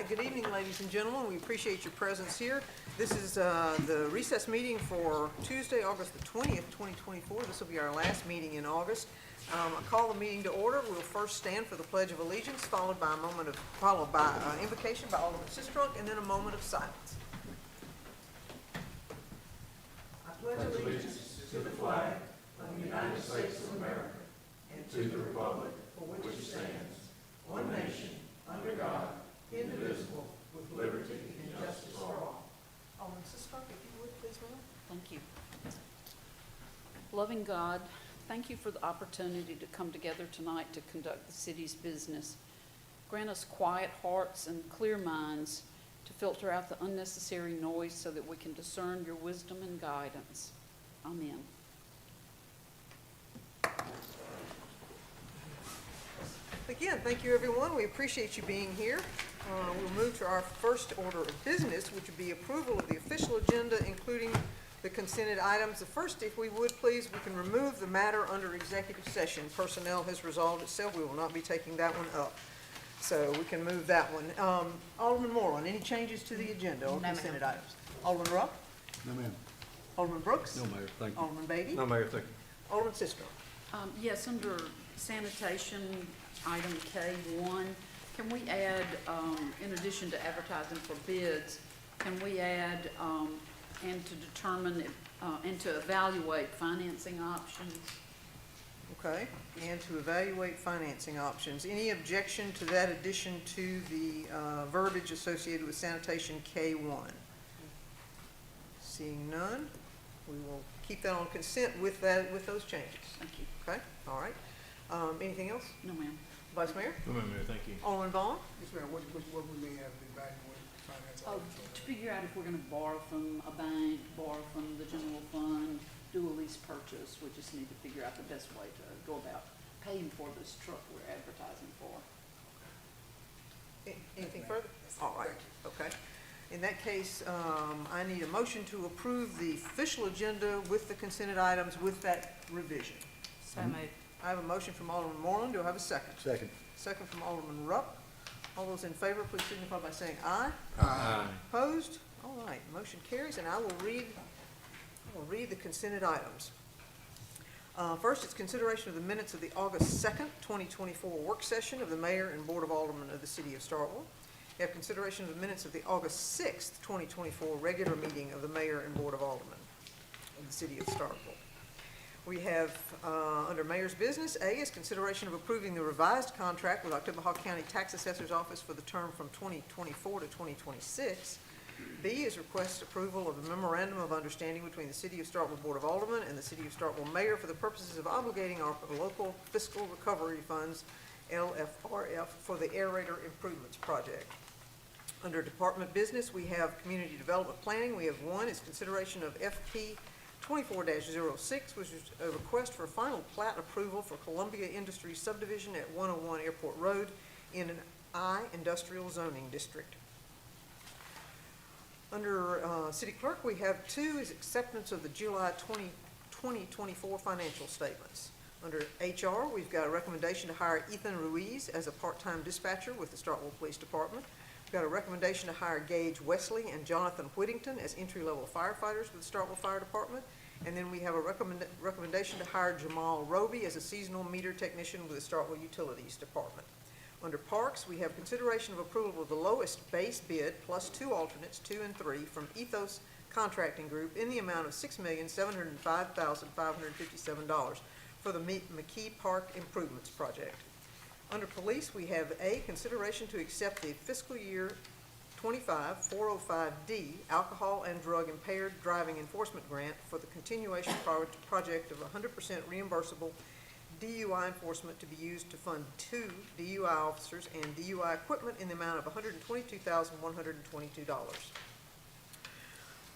right, good evening, ladies and gentlemen. We appreciate your presence here. This is the recess meeting for Tuesday, August the 20th, 2024. This will be our last meeting in August. I call the meeting to order. We'll first stand for the Pledge of Allegiance, followed by invocation by Alderman Sistrunk, and then a moment of silence. I pledge allegiance to the flag of the United States of America and to the republic for which it stands, one nation, under God, indivisible, with liberty and justice for all. Alderman Sistrunk, if you would, please, ma'am. Thank you. Loving God, thank you for the opportunity to come together tonight to conduct the city's business. Grant us quiet hearts and clear minds to filter out the unnecessary noise so that we can discern your wisdom and guidance. Amen. Again, thank you, everyone. We appreciate you being here. We'll move to our first order of business, which would be approval of the official agenda, including the consented items. The first, if we would please, we can remove the matter under executive session. Personnel has resolved itself. We will not be taking that one up. So we can move that one. Alderman Moreland, any changes to the agenda or consented items? Alderman Rupp? No, ma'am. Alderman Brooks? No, Mayor, thank you. Alderman Beatty? No, Mayor, thank you. Alderman Sistrunk? Yes, under sanitation, item K1, can we add, in addition to advertising for bids, can we add, and to determine, and to evaluate financing options? Okay, and to evaluate financing options. Any objection to that addition to the verbiage associated with sanitation K1? Seeing none, we will keep that on consent with those changes. Thank you. Okay, all right. Anything else? No, ma'am. Vice Mayor? No, Mayor, thank you. Alderman Vaughn? Yes, ma'am. What we may have to evaluate finance To options. figure out if we're gonna borrow from a bank, borrow from the general fund, do a lease purchase, we just need to figure out the best way to go about paying for this truck we're advertising for. Anything further? All right, okay. In that case, I need a motion to approve the official agenda with the consented items with that revision. So moved. I have a motion from Alderman Moreland. Do I have a second? Second. Second from Alderman Rupp. All those in favor, please signify by saying aye. Aye. Opposed? All right, motion carries, and I will read the consented items. First, it's consideration of the minutes of the August 2nd, 2024 work session of the Mayor and Board of Aldermen of the City of Starkville. We have consideration of the minutes of the August 6th, 2024 regular meeting of the Mayor and Board of Aldermen of the City of Starkville. We have, under Mayor's business, A is consideration of approving the revised contract with Oktibbeha County Tax Assessor's Office for the term from 2024 to 2026. B is request approval of a memorandum of understanding between the City of Starkville Board of Aldermen and the City of Starkville Mayor for the purposes of obligating our local fiscal recovery funds, LFRF, for the aerator improvements project. Under Department Business, we have Community Development Planning. We have one is consideration of FP 24-06, which is a request for final plat approval for Columbia Industries subdivision at 101 Airport Road in an I industrial zoning district. Under City Clerk, we have two is acceptance of the July 2024 financial statements. Under HR, we've got a recommendation to hire Ethan Ruiz as a part-time dispatcher with the Starkville Police Department. We've got a recommendation to hire Gage Wesley and Jonathan Whittington as entry-level firefighters with the Starkville Fire Department. And then we have a recommendation to hire Jamal Roby as a seasonal meter technician with the Starkville Utilities Department. Under Parks, we have consideration of approval of the lowest base bid plus two alternates, 2 and 3, from Ethos Contracting Group in the amount of $6,705,557 for the McKee Park Improvements Project. Under Police, we have A, consideration to accept the fiscal year 25-405D Alcohol and Drug Impaired Driving Enforcement Grant for the continuation project of 100% reimbursable DUI enforcement to be used to fund 2 DUI officers and DUI equipment in the amount of $122,122.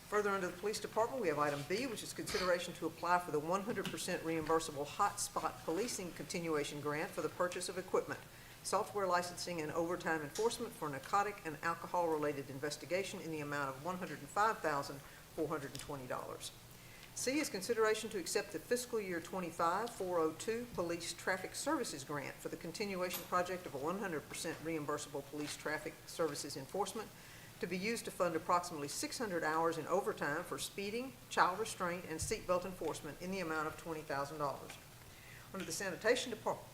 Further, under the Police Department, we have item B, which is consideration to apply for the 100% reimbursable hotspot policing continuation grant for the purchase of equipment, software licensing, and overtime enforcement for narcotic and alcohol-related investigation in the amount of $105,420. C is consideration to accept the fiscal year 25-402 Police Traffic Services Grant for the continuation project of a 100% reimbursable police traffic services enforcement to be used to fund approximately 600 hours in overtime for speeding, child restraint, and seatbelt enforcement in the amount of $20,000. Under the Sanitation Department,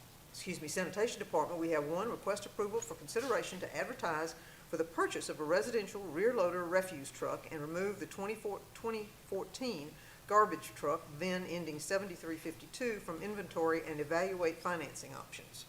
we have one, request approval for consideration to advertise for the purchase of a residential rear loader refuse truck and remove the 2014 garbage truck, VIN ending 7352, from inventory and evaluate financing options.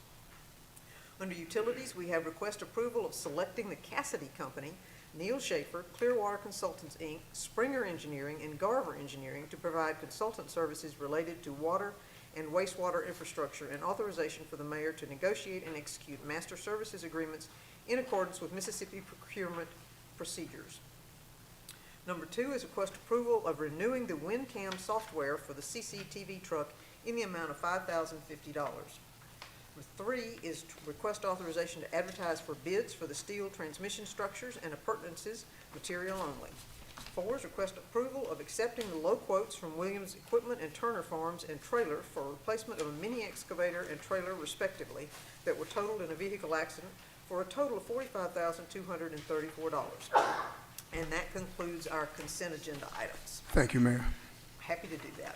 Under Utilities, we have request approval of selecting the Cassidy Company, Neil Schaefer, Clearwater Consultants, Inc., Springer Engineering, and Garver Engineering to provide consultant services related to water and wastewater infrastructure, and authorization for the mayor to negotiate and execute master services agreements in accordance with Mississippi procurement procedures. Number 2 is request approval of renewing the WinCam software for the CCTV truck in the amount of $5,050. Number 3 is request authorization to advertise for bids for the steel transmission structures and appurtenances material only. 4 is request approval of accepting the low quotes from Williams Equipment and Turner Farms and Trailer for replacement of a mini excavator and trailer respectively that were totaled in a vehicle accident for a total of $45,234. And that concludes our consent agenda items. Thank you, Mayor. Happy to do that.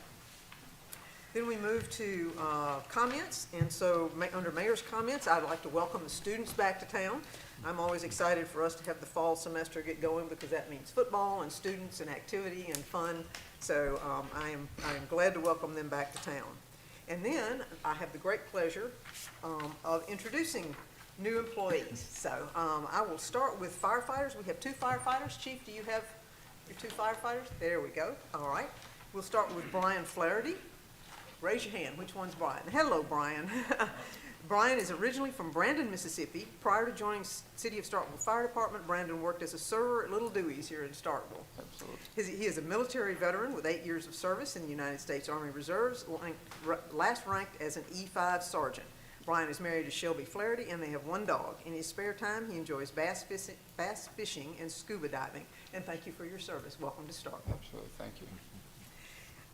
Then we move to comments, and so under Mayor's comments, I'd like to welcome the students back to town. I'm always excited for us to have the fall semester get going because that means football and students and activity and fun. So I am glad to welcome them back to town. And then I have the great pleasure of introducing new employees. So I will start with firefighters. We have 2 firefighters. Chief, do you have your 2 firefighters? There we go. All right. We'll start with Brian Flaherty. Raise your hand. Which one's Brian? Hello, Brian. Brian is originally from Brandon, Mississippi. Prior to joining City of Starkville Fire Department, Brandon worked as a server at Little Dewey's here in Starkville. Absolutely. He is a military veteran with 8 years of service in the United States Army Reserves, last ranked as an E5 sergeant. Brian is married to Shelby Flaherty, and they have 1 dog. In his spare time, he enjoys bass fishing and scuba diving. And thank you for your service. Welcome to Starkville. Absolutely, thank you.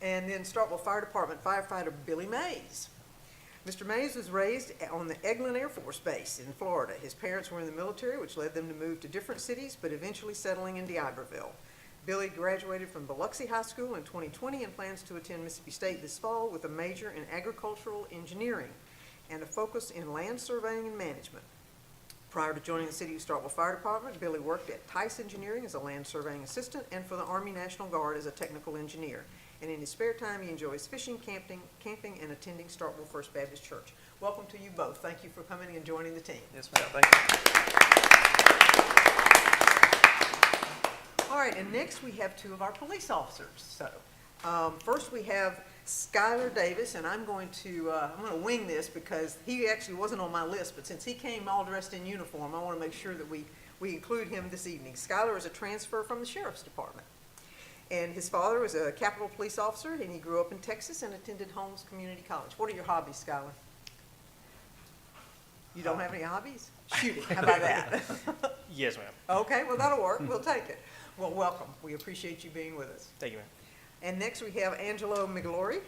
And then Starkville Fire Department firefighter Billy Mays. Mr. Mays was raised on the Eglin Air Force Base in Florida. His parents were in the military, which led them to move to different cities, but eventually settling in D'Iberville. Billy graduated from Biloxi High School in 2020 and plans to attend Mississippi State this fall with a major in agricultural engineering and a focus in land surveying and management. Prior to joining the City of Starkville Fire Department, Billy worked at Tice Engineering as a land surveying assistant and for the Army National Guard as a technical engineer. And in his spare time, he enjoys fishing, camping, and attending Starkville First Baptist Church. Welcome to you both. Thank you for coming and joining the team. Yes, ma'am. Thank you. All right, and next we have 2 of our police officers. So first we have Skylar Davis, and I'm going to wing this because he actually wasn't on my list, but since he came all dressed in uniform, I want to make sure that we include him this evening. Skylar is a transfer from the Sheriff's Department. And his father was a Capitol police officer, and he grew up in Texas and attended Holmes Community College. What are your hobbies, Skylar? You don't have any hobbies? Shooting. How about that? Yes, ma'am. Okay, well, that'll work. We'll take it. Well, welcome. We appreciate you being with us. Thank you, ma'am. And next we have Angelo Miglori.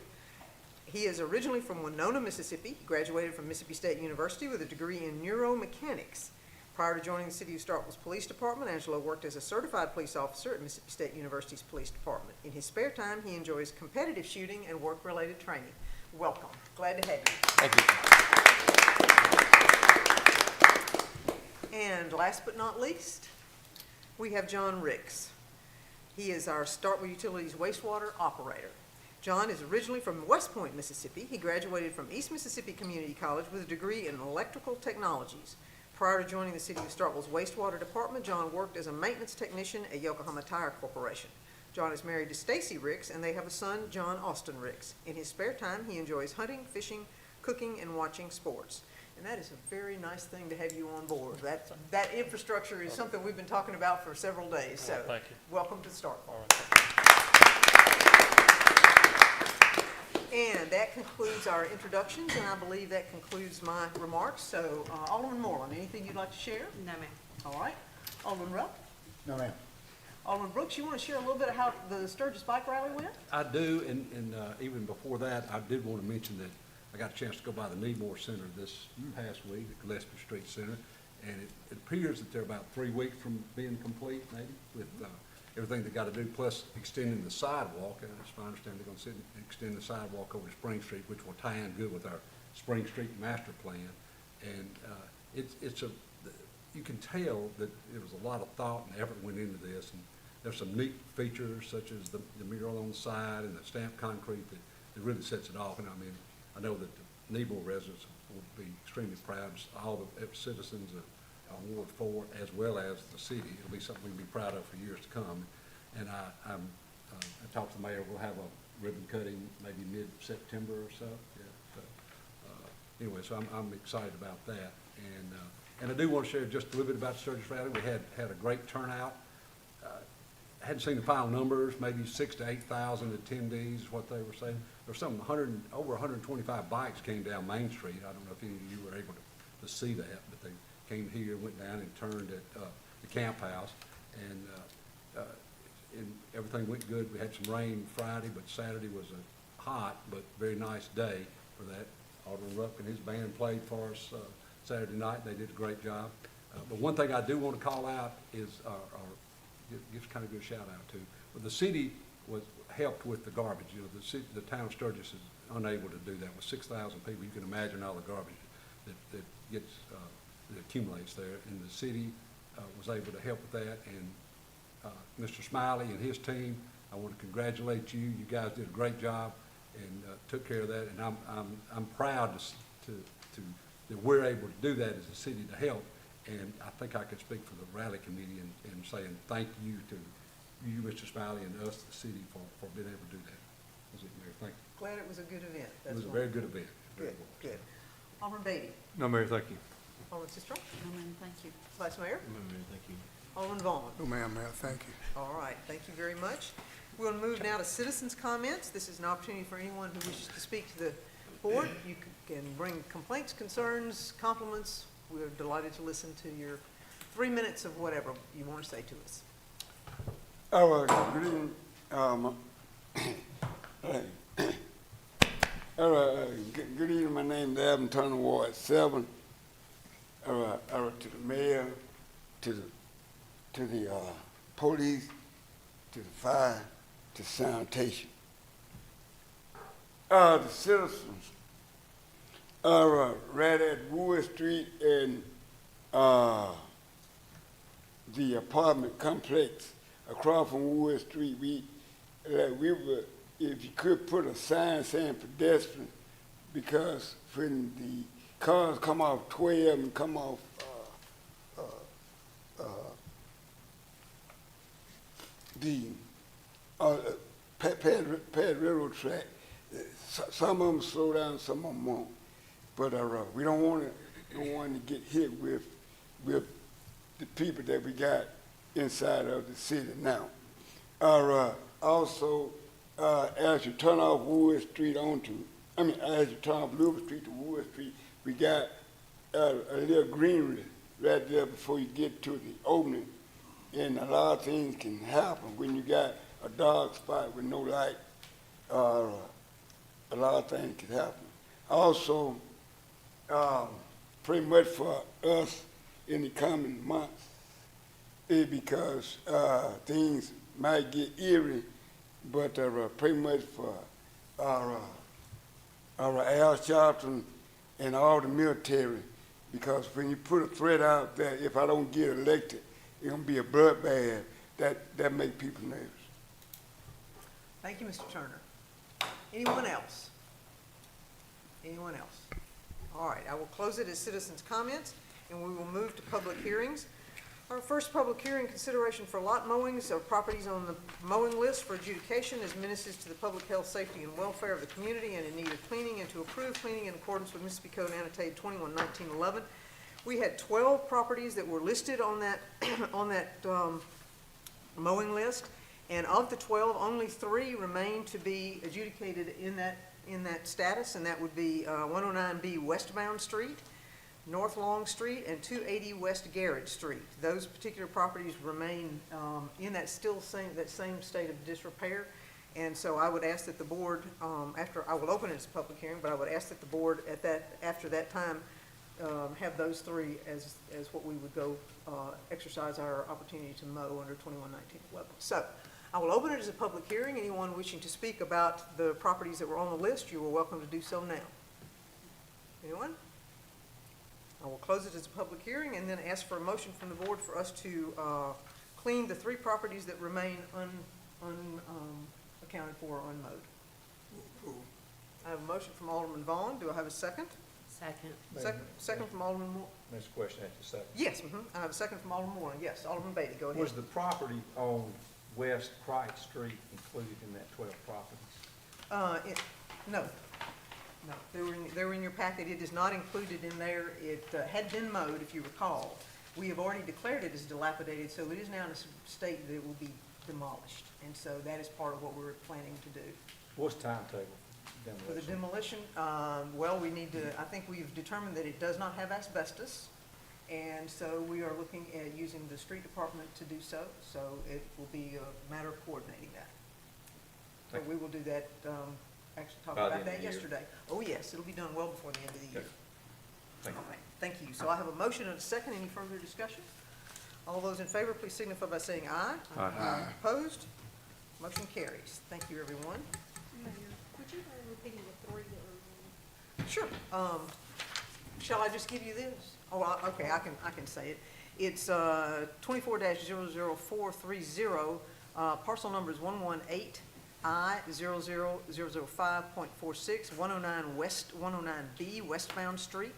He is originally from Winona, Mississippi. He graduated from Mississippi State University with a degree in neuromechanics. Prior to joining the City of Starkville's Police Department, Angelo worked as a certified police officer at Mississippi State University's Police Department. In his spare time, he enjoys competitive shooting and work-related training. Welcome. Glad to have you. Thank you. And last but not least, we have John Ricks. He is our Starkville Utilities wastewater operator. John is originally from West Point, Mississippi. He graduated from East Mississippi Community College with a degree in electrical technologies. Prior to joining the City of Starkville's wastewater department, John worked as a maintenance technician at Yokohama Tire Corporation. John is married to Stacy Ricks, and they have a son, John Austin Ricks. In his spare time, he enjoys hunting, fishing, cooking, and watching sports. And that is a very nice thing to have you on board. That infrastructure is something we've been talking about for several days. So Thank you. welcome to Starkville. All right. And that concludes our introductions, and I believe that concludes my remarks. So, Alderman Moreland, anything you'd like to share? No, ma'am. All right. Alderman Rupp? No, ma'am. Alderman Brooks, you want to share a little bit of how the Sturgis Bike Rally went? I do, and even before that, I did want to mention that I got a chance to go by the Needmore Center this past week, the Gillespie Street Center, and it appears that they're about 3 weeks from being complete, maybe, with everything they got to do, plus extending the sidewalk. And as I understand, they're going to extend the sidewalk over to Spring Street, which will tie in good with our Spring Street master plan. And you can tell that there was a lot of thought and effort went into this, and there's some neat features such as the mural on the side and the stamped concrete that really sets it off. And I mean, I know that the Nebo residents will be extremely proud, all the citizens of Ward 4 as well as the city. It'll be something we can be proud of for years to come. And I talked to the mayor, we'll have a ribbon cutting maybe mid-September or so. Yeah, so, anyway, so I'm excited about that. And I do want to share just a little bit about the Sturgis Rally. We had a great turnout. Hadn't seen the final numbers, maybe 6,000 to 8,000 attendees is what they were saying. There were over 125 bikes came down Main Street. I don't know if any of you were able to see that, but they came here, went down and turned at the camp house, and everything went good. We had some rain Friday, but Saturday was a hot but very nice day for that. Alderman Rupp and his band played for us Saturday night. They did a great job. But one thing I do want to call out is, give kind of a good shout out to, but the city helped with the garbage. You know, the town of Sturgis is unable to do that with 6,000 people. You can imagine all the garbage that gets that accumulates there, and the city was able to help with that. And Mr. Smiley and his team, I want to congratulate you. You guys did a great job and took care of that. And I'm proud that we're able to do that as a city to help. And I think I could speak for the rally committee and saying thank you to you, Mr. Smiley, and us, the city, for being able to do that. That's it, Mayor. Thank you. Glad it was a good event. It was a very good event. Good, good. Alderman Beatty. No, Mayor, thank you. Alderman Sistrum. No, ma'am, thank you. Vice Mayor. No, Mayor, thank you. Alderman Vaughn. No, ma'am, thank you. All right, thank you very much. We'll move now to citizens' comments. This is an opportunity for anyone who wishes to speak to the board. You can bring complaints, concerns, compliments. We're delighted to listen to your 3 minutes of whatever you want to say to us. Good evening. Good evening. My name is Adam Turner, Ward 7. To the mayor, to the police, to the fire, to sanitation. The citizens are right at Wood Street and the apartment complex across from Wood Street. We were, if you could put a sign saying pedestrian, because when the cars come off 12 and come off the pad railroad track, some of them slow down, some of them won't. But we don't want to get hit with the people that we got inside of the city now. Also, as you turn off Wood Street as you turn off Louisville Street to Wood Street, we got a little greenery right there before you get to the opening. And a lot of things can happen when you got a dark spot with no light. A lot of things can happen. Also, pretty much for us in the coming months, because things might get eerie, but pretty much for our Al Sharpton and all the military, because when you put a threat out there, if I don't get elected, it's going to be a bloodbath. That makes people nervous. Thank you, Mr. Turner. Anyone else? Anyone else? All right, I will close it as citizens' comments, and we will move to public hearings. Our first public hearing, consideration for lot mowings of properties on the mowing list for adjudication as menaces to the public health, safety, and welfare of the community and in need of cleaning, and to approve cleaning in accordance with Mississippi Code annotated 21-1911. We had 12 properties that were listed on that mowing list, and of the 12, only 3 remain to be adjudicated in that status, and that would be 109B Westbound Street, North Long Street and 280 West Garrett Street. Those particular properties remain in that same state of disrepair. And so I would ask that the board, I will open it as a public hearing, but I would ask that the board after that time, have those three as what we would go exercise our opportunity to mow under 211911. So I will open it as a public hearing. Anyone wishing to speak about the properties that were on the list, you are welcome to do so now. Anyone? I will close it as a public hearing and then ask for a motion from the board for us to clean the three properties that remain unaccounted for or unmowed. I have a motion from Alderman Vaughn. Do I have a second? Second. Second from Alderman Moore. Next question after second. Yes, I have a second from Alderman Moore. Yes, Alderman Beatty, go ahead. Was the property on West Cricht Street included in that 12 properties? No, they were in your packet. It is not included in there. It had been mowed, if you recall. We have already declared it as dilapidated, so it is now in a state that it will be demolished. And so that is part of what we're planning to do. What's the timetable For the demolition? demolition, well, I think we've determined that it does not have asbestos. And so we are looking at using the street department to do so. So it will be a matter of coordinating that. So Thank you. we will do that, actually talked By the about end of that the year. yesterday. Oh, yes, it'll be done well before the end of the year. Okay. Thank you. All right, thank you. So I have a motion and a second. Any further discussion? All those in favor, please signify by saying aye. Aye. Opposed? Motion carries. Thank you, everyone. Mayor, would you mind repeating the three that were Sure. Shall I just give you this? Oh, okay, I can say it. It's 24-00430. Parcel number is 118I00005.46, 109 West, 109B Westbound Street,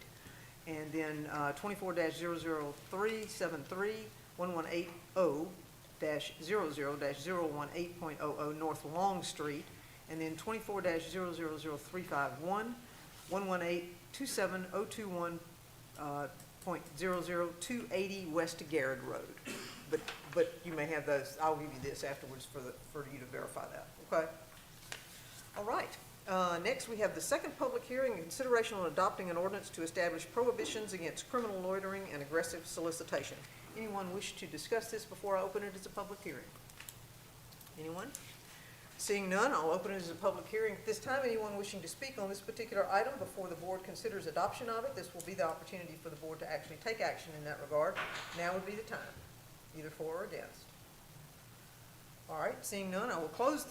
and then 24-00373, 1180-00-018.00 North Long Street, and then 24-00351, 118-27021.00280 West Garrett Road. But you may have those, I'll give you this afterwards for you to verify that, okay? All right, next we have the second public hearing and consideration on adopting an ordinance to establish prohibitions against criminal loitering and aggressive solicitation. Anyone wish to discuss this before I open it as a public hearing? Anyone? Seeing none, I'll open it as a public hearing. At this time, anyone wishing to speak on this particular item before the board considers adoption of it, this will be the opportunity for the board to actually take action in that regard. Now would be the time, either for or against. All right, seeing none, I will close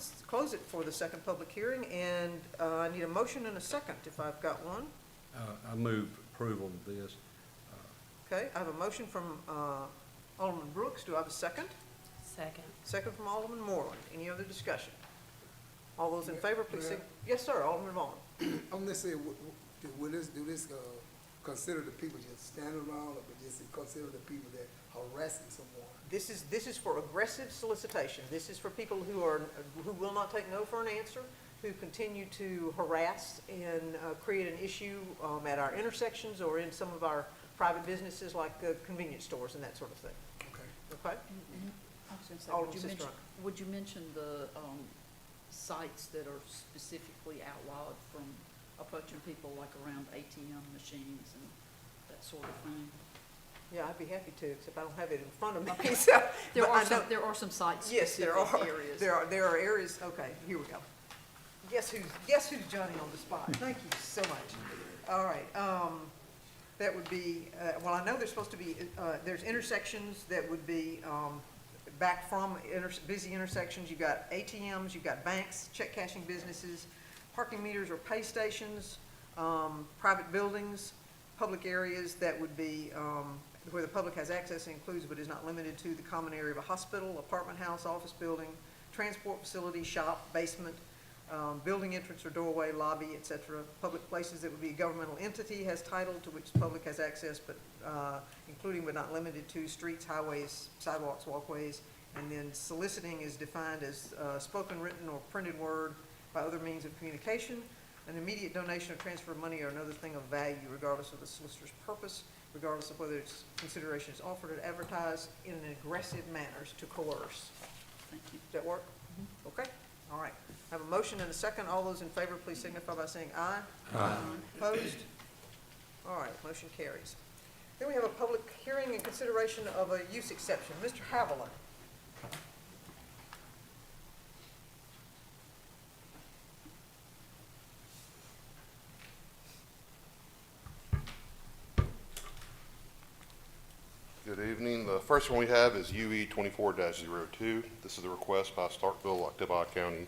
it for the second public hearing, and I need a motion and a second if I've got one. I move approval of this. Okay, I have a motion from Alderman Brooks. Do I have a second? Second. Second from Alderman Moreland. Any other discussion? All those in favor, please say, yes, sir, Alderman Vaughn. I'm gonna say, do this consider the people just standing around, or just consider the people that harassing someone? This is for aggressive solicitation. This is for people who will not take no for an answer, who continue to harass and create an issue at our intersections or in some of our private businesses like convenience stores and that sort of thing. Okay. Okay? I was gonna say, Alderman would you mention, Sistrunk. would you mention the, sites that are specifically outlawed from approaching people like around ATM machines and that sort of thing? Yeah, I'd be happy to, except I don't have it in front of me. So, There but I are some, know- there are some sites Yes, there specific are. areas. There are areas, okay, here we go. Guess who's Johnny on the spot? Thank you so much. All right, that would be, well, I know there's supposed to be, there's intersections that would be, back from busy intersections. You've got ATMs, you've got banks, check cashing businesses, parking meters or pay stations, private buildings, public areas that would be, where the public has access includes but is not limited to the common area of a hospital, apartment house, office building, transport facility, shop, basement, building entrance or doorway, lobby, et cetera. Public places that would be a governmental entity has title to which the public has access, but including but not limited to streets, highways, sidewalks, walkways. And then soliciting is defined as spoken, written, or printed word by other means of communication, an immediate donation or transfer of money or another thing of value regardless of the solicitor's purpose, regardless of whether its consideration is offered or advertised in an aggressive manner to coerce. Thank you. Does that work? Okay, all right. I have a motion and a second. All those in favor, please signify by saying aye. Aye. Opposed? All right, motion carries. Then we have a public hearing and consideration of a use exception. Mr. Haviland. Good evening. The first one we have is UE 24-02. This is a request by Starkville, Octavia County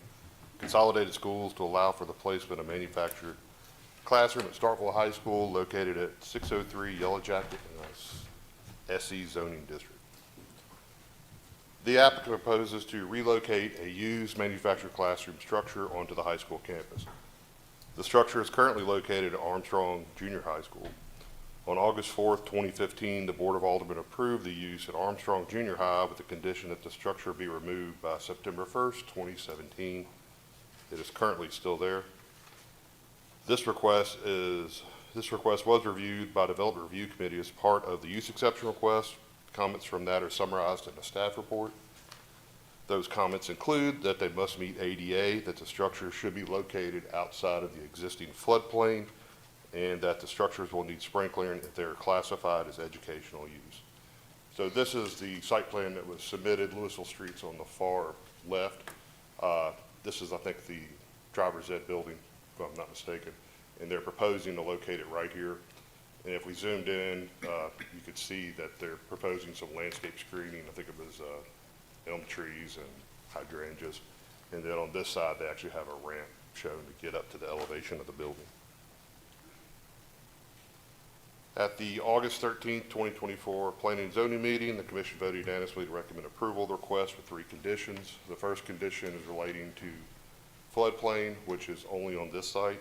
Consolidated Schools to allow for the placement of manufactured classroom at Starkville High School located at 603 Yellow Jacket in the SE zoning district. The applicant proposes to relocate a used manufactured classroom structure onto the high school campus. The structure is currently located at Armstrong Junior High School. On August 4th, 2015, the Board of Aldermen approved the use at Armstrong Junior High with the condition that the structure be removed by September 1st, 2017. It is currently still there. This request was reviewed by Development Review Committee as part of the use exception request. Comments from that are summarized in the staff report. Those comments include that they must meet ADA, that the structure should be located outside of the existing floodplain, and that the structures will need sprinkling if they're classified as educational use. So this is the site plan that was submitted. Louisville Street's on the far left. This is, I think, the driver's ed building, if I'm not mistaken, and they're proposing to locate it right here. And if we zoomed in, you could see that they're proposing some landscape screening. I think it was elm trees and hydrangeas. And then on this side, they actually have a ramp shown to get up to the elevation of the building. At the August 13th, 2024 Planning and Zoning meeting, the commission voted unanimously to recommend approval of the request with 3 conditions. The first condition is relating to floodplain, which is only on this site.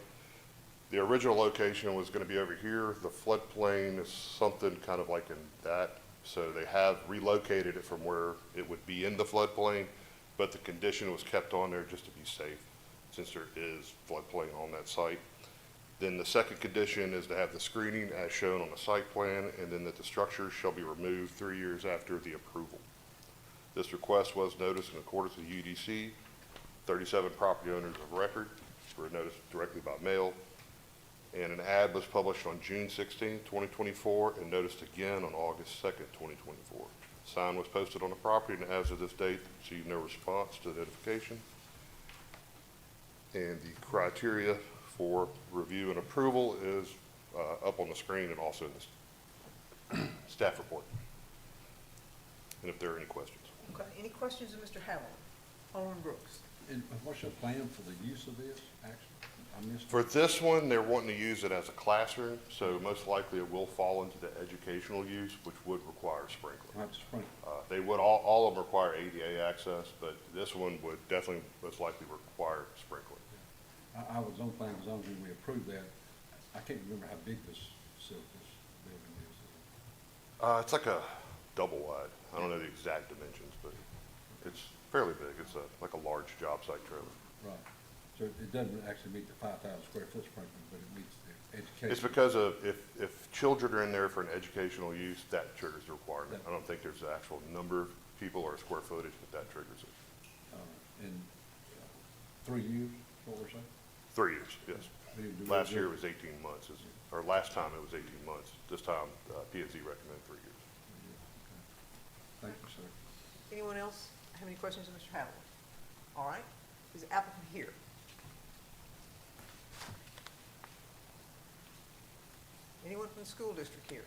The original location was going to be over here. The floodplain is something kind of like in that. So they have relocated it from where it would be in the floodplain, but the condition was kept on there just to be safe since there is floodplain on that site. Then the second condition is to have the screening as shown on the site plan, and then that the structure shall be removed 3 years after the approval. This request was noticed in accordance with UDC. 37 property owners of record were noticed directly by mail, and an ad was published on June 16, 2024, and noticed again on August 2nd, 2024. Sign was posted on the property, and as of this date, received no response to the notification. And the criteria for review and approval is up on the screen and also in the staff report. And if there are any questions. Okay, any questions of Mr. Haviland? Alderman Brooks. And what's your plan for the use of this, actually? I missed. For this one, they're wanting to use it as a classroom, so most likely it will fall into the educational use, which would require sprinkler. Not sprinkler. They would, all of them require ADA access, but this one would definitely most likely require sprinkler. I was on plan zone when we approved that. I can't remember how big this facility, this building is. It's like a double wide. I don't know the exact dimensions, but it's fairly big. It's like a large job site trailer. Right. So it doesn't actually meet the 5,000 square foot sprinkler, but it meets the education. It's because of, if children are in there for an educational use, that triggers the requirement. I don't think there's an actual number of people or square footage, but that triggers it. In 3 years, is what we're saying? 3 years, yes. Last year was 18 months, or last time it was 18 months. This time, P&Z recommended 3 years. Thank you, sir. Anyone else have any questions of Mr. Haviland? All right, is the applicant here? Anyone from the school district here?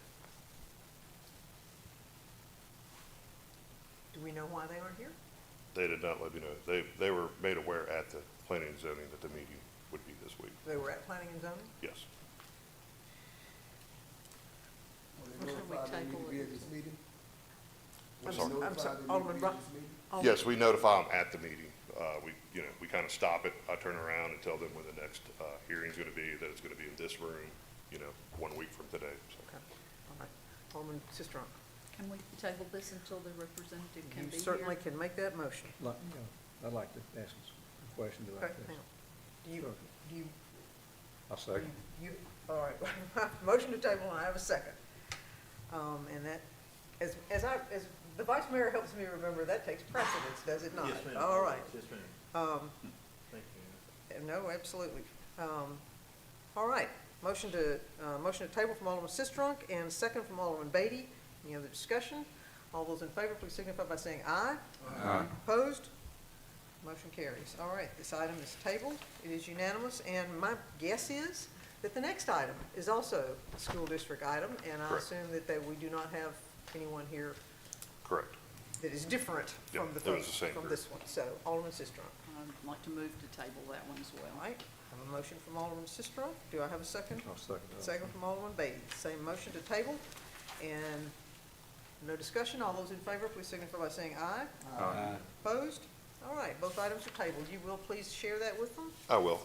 Do we know why they aren't here? They did not let me know. They were made aware at the planning and zoning that the meeting would be this week. They were at planning and zoning? Yes. Was Or they should we notified they need table to be it? at this meeting? I'm Was sorry. they I'm notified sorry, they need to Alderman be at Brown. this meeting? Yes, we notify them at the meeting. We kind of stop it. I turn around and tell them when the next hearing's going to be, that it's going to be in this room, 1 week from today. So. Okay, all right. Alderman Sistrunk, Can we table this until the representative can be you here? certainly can make that motion. I'd like to ask some questions Okay, about now, this. do you, Sure. do you, I'll second. all right, motion to table, and I have a second. And that, as the vice mayor helps me remember, that takes precedence, does it not? Yes, ma'am. All right. Yes, ma'am. Thank you. No, absolutely. All right, Motion to table from Alderman Sistrunk and second from Alderman Beatty. Any other discussion? All those in favor, please signify by saying aye. Aye. Opposed? Motion carries. All right, this item is tabled. It is unanimous, and my guess is that the next item is also a school district item, and I Correct. assume that we do not have anyone here Correct. that is different Yeah, from the it was the folks same from group. this one. So Alderman Sistrunk. I'd like to move to table that one as All well. right, I have a motion from Alderman Sistrunk. Do I have a second? I'll second that. Second from Alderman Beatty. Same motion to table, and no discussion. All those in favor, please signify by saying aye. Aye. Opposed? All right, both items are tabled. You will please share that with them? I will.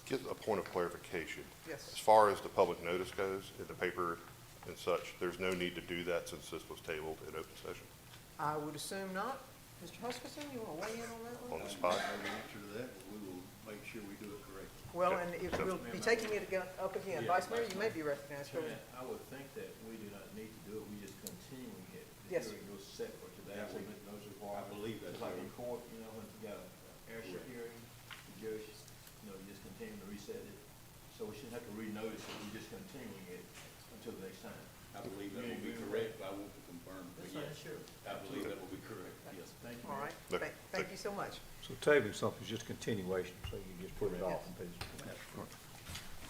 Get a point of clarification. As Yes. far as the public notice goes in the paper and such, there's no need to do that since this was tabled in open session I would assume not. Mr. Huskisson, you want to weigh in on that on one? the spot. I don't know the answer to that, but we will make sure we do it correctly. Well, and if we'll be taking it up again. Yeah, Vice Mayor, you may Vice be recognized. Go ahead. I would think that we do not need to do it, we just continuing it. Yes. The hearing goes set for today, That so we- that those I requirements. believe that's Just like right. in court, you know, when you got an airship Correct. hearing, the judge, you know, you just continue to reset it. So we shouldn't have to renotice it, we're just continuing it until the next time. I believe that will be You- correct, but I won't confirm. But That's fine, yes, sure. I believe that will be correct, yes. Thank you. All right. Look, Thank you so much. So tabling something is just continuation, so you just put it off and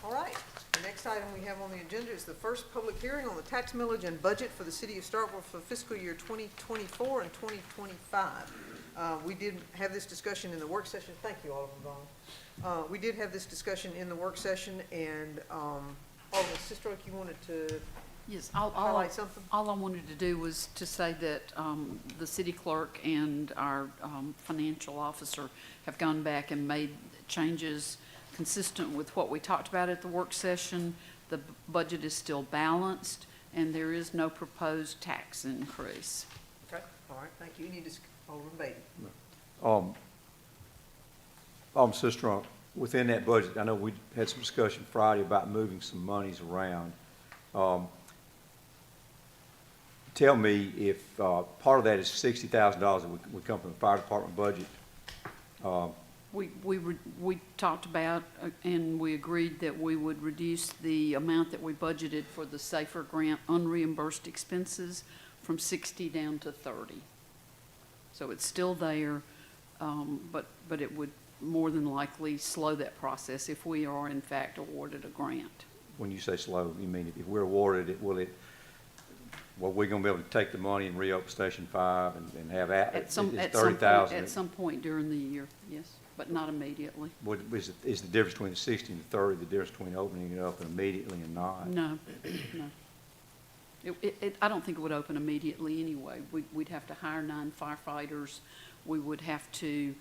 All right. The next item we have on the agenda is the first public hearing on the tax millage and budget for the city of Starkville for fiscal year 2024 and 2025. We did have this discussion in the work session. Thank you, Alderman Vaughn. We did have this discussion in the work session, and Alderman Sistrunk, you wanted to Yes, highlight something? all I wanted to do was to say that the city clerk and our financial officer have gone back and made changes consistent with what we talked about at the work session. The budget is still balanced, and there is no proposed tax increase. Okay, all right, thank you. You need to, Alderman Beatty. Sistrunk, within that budget, I know we had some discussion Friday about moving some monies around. Tell me if, part of that is $60,000 that would come from the fire department budget. We talked about, and we agreed that we would reduce the amount that we budgeted for the SAFER grant unreimbursed expenses from 60 down to 30. So it's still there, but it would more than likely slow that process if we are in fact awarded a grant. When you say slow, you mean if we're awarded it, well, we're gonna be able to take the money and re-open Station 5 and have At some point, 30,000? at some point during the year, yes, but not immediately. What is the difference between the 60 and the 30, the difference between opening it up immediately and not? No, no. I don't think it would open immediately anyway. We'd have to hire 9 firefighters. We would have to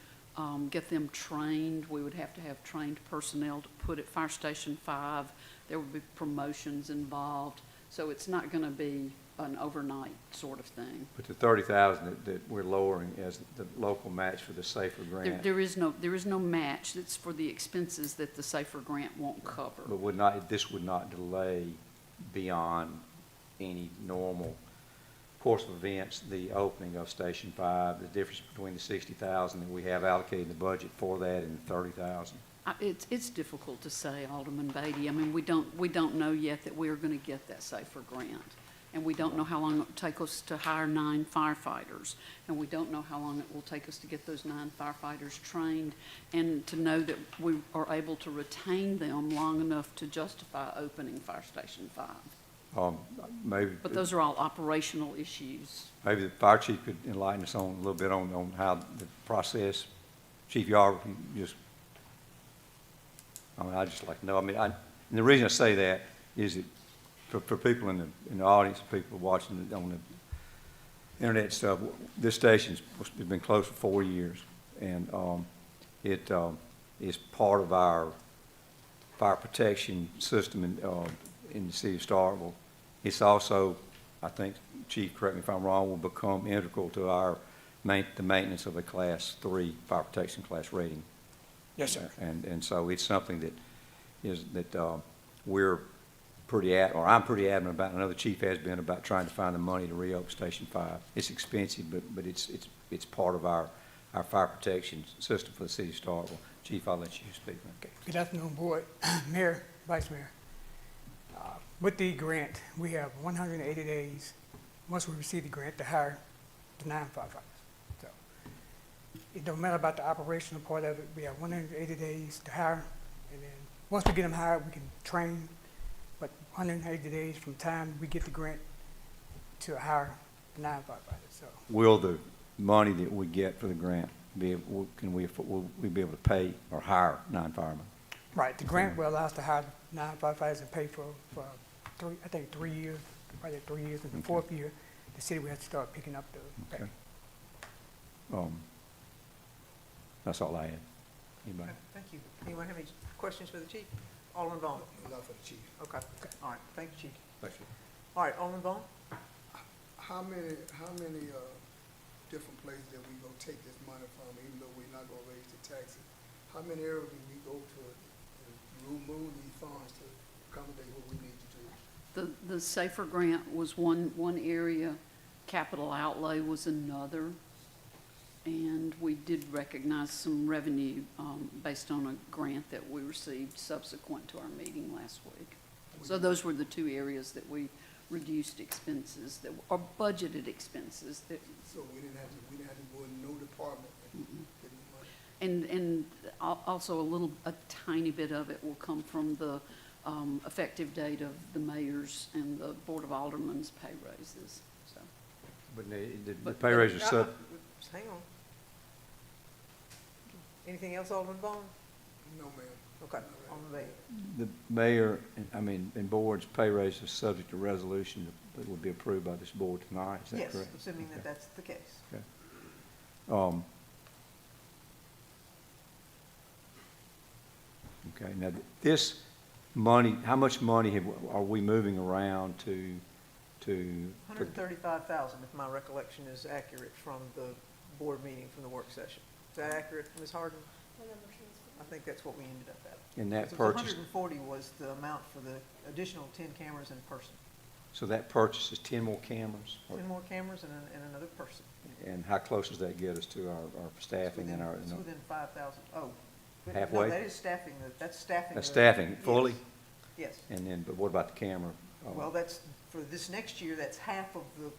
get them trained. We would have to have trained personnel to put at Fire Station 5. There would be promotions involved. So it's not going to be an overnight sort of thing. But the 30,000 that we're lowering as the local match for the SAFER grant, There is no match. That's for the expenses that the SAFER grant won't cover. but this would not delay beyond any normal course of events, the opening of Station 5, the difference between the 60,000 that we have allocated in the budget for that and the 30,000. It's difficult to say, Alderman Beatty. I mean, we don't know yet that we're going to get that SAFER grant. And we don't know how long it will take us to hire 9 firefighters. And we don't know how long it will take us to get those 9 firefighters trained and to know that we are able to retain them long enough to justify opening Fire Station 5. Maybe, But those are all operational issues. maybe the fire chief could enlighten us on a little bit on how the process. Chief Yarber, I just like to know. And the reason I say that is that for people in the audience, people watching on the internet stuff, this station's been closed for 4 years, and it is part of our fire protection system in the city of Starkville. It's also, I think, Chief, correct me if I'm wrong, will become integral to the maintenance of a Class 3 fire protection class rating. Yes, sir. And so it's something that we're I'm pretty adamant about, and I know the chief has been, about trying to find the money to reopen Station 5. It's expensive, but it's part of our fire protection system for the city of Starkville. Chief, I'll let you speak. Okay. Good afternoon, Board, Mayor, Vice Mayor. With the grant, we have 180 days, once we receive the grant, to hire the 9 firefighters. So it don't matter about the operational part of it. We have 180 days to hire, and then once we get them hired, we can train. But 180 days from time we get the grant to hire the 9 firefighters. So Will the money that we get for the grant will we be able to pay or hire 9 firemen? right, the grant will allow us to hire 9 firefighters and pay for 3 years, probably 3 years. In the Okay. 4th year, the city will have to start picking up the pay. Okay. That's all I had. Anybody? Okay, thank you. Anyone have any questions for the chief? Alderman Vaughn? Enough for the chief. Okay, all right, thank you, chief. Thank you. All right, Alderman Vaughn? How many, different places that we go take this money from, even though we're not gonna raise the taxes? How many areas do we go to remove these funds to accommodate what we need to do? The SAFER grant was one area, capital outlay was another, and we did recognize some revenue based on a grant that we received subsequent to our meeting last week. So those were the 2 areas that we reduced expenses, that are budgeted expenses that. So we didn't have to go in no department and get the money? And also a tiny bit of it will come from the effective date of the mayor's and the Board of Aldermen's pay raises, so. But the But- pay raise is Just hang on. Anything else, Alderman Vaughn? No, ma'am. Okay, Alderman Bay. the mayor, and board's pay raise is subject to resolution that will be approved by this board tonight, is that Yes, correct? assuming that Okay. that's the case. Okay, now this money, how much money are we moving around to? 135,000, if my recollection is accurate from the board meeting, from the work session. Is that accurate, Ms. Harden? I think that's what we ended up at. In that It was purchase, 140 was the amount for the additional 10 cameras in person. so that purchase is 10 more cameras? 10 more cameras and another person. And how close does that get us to our staffing and our? It's within 5,000. Oh. no, Halfway? that is staffing, that's staffing. That's the- staffing, yes, fully? Yes. And then, but what about the camera? Well, that's, for this next year, that's half of the,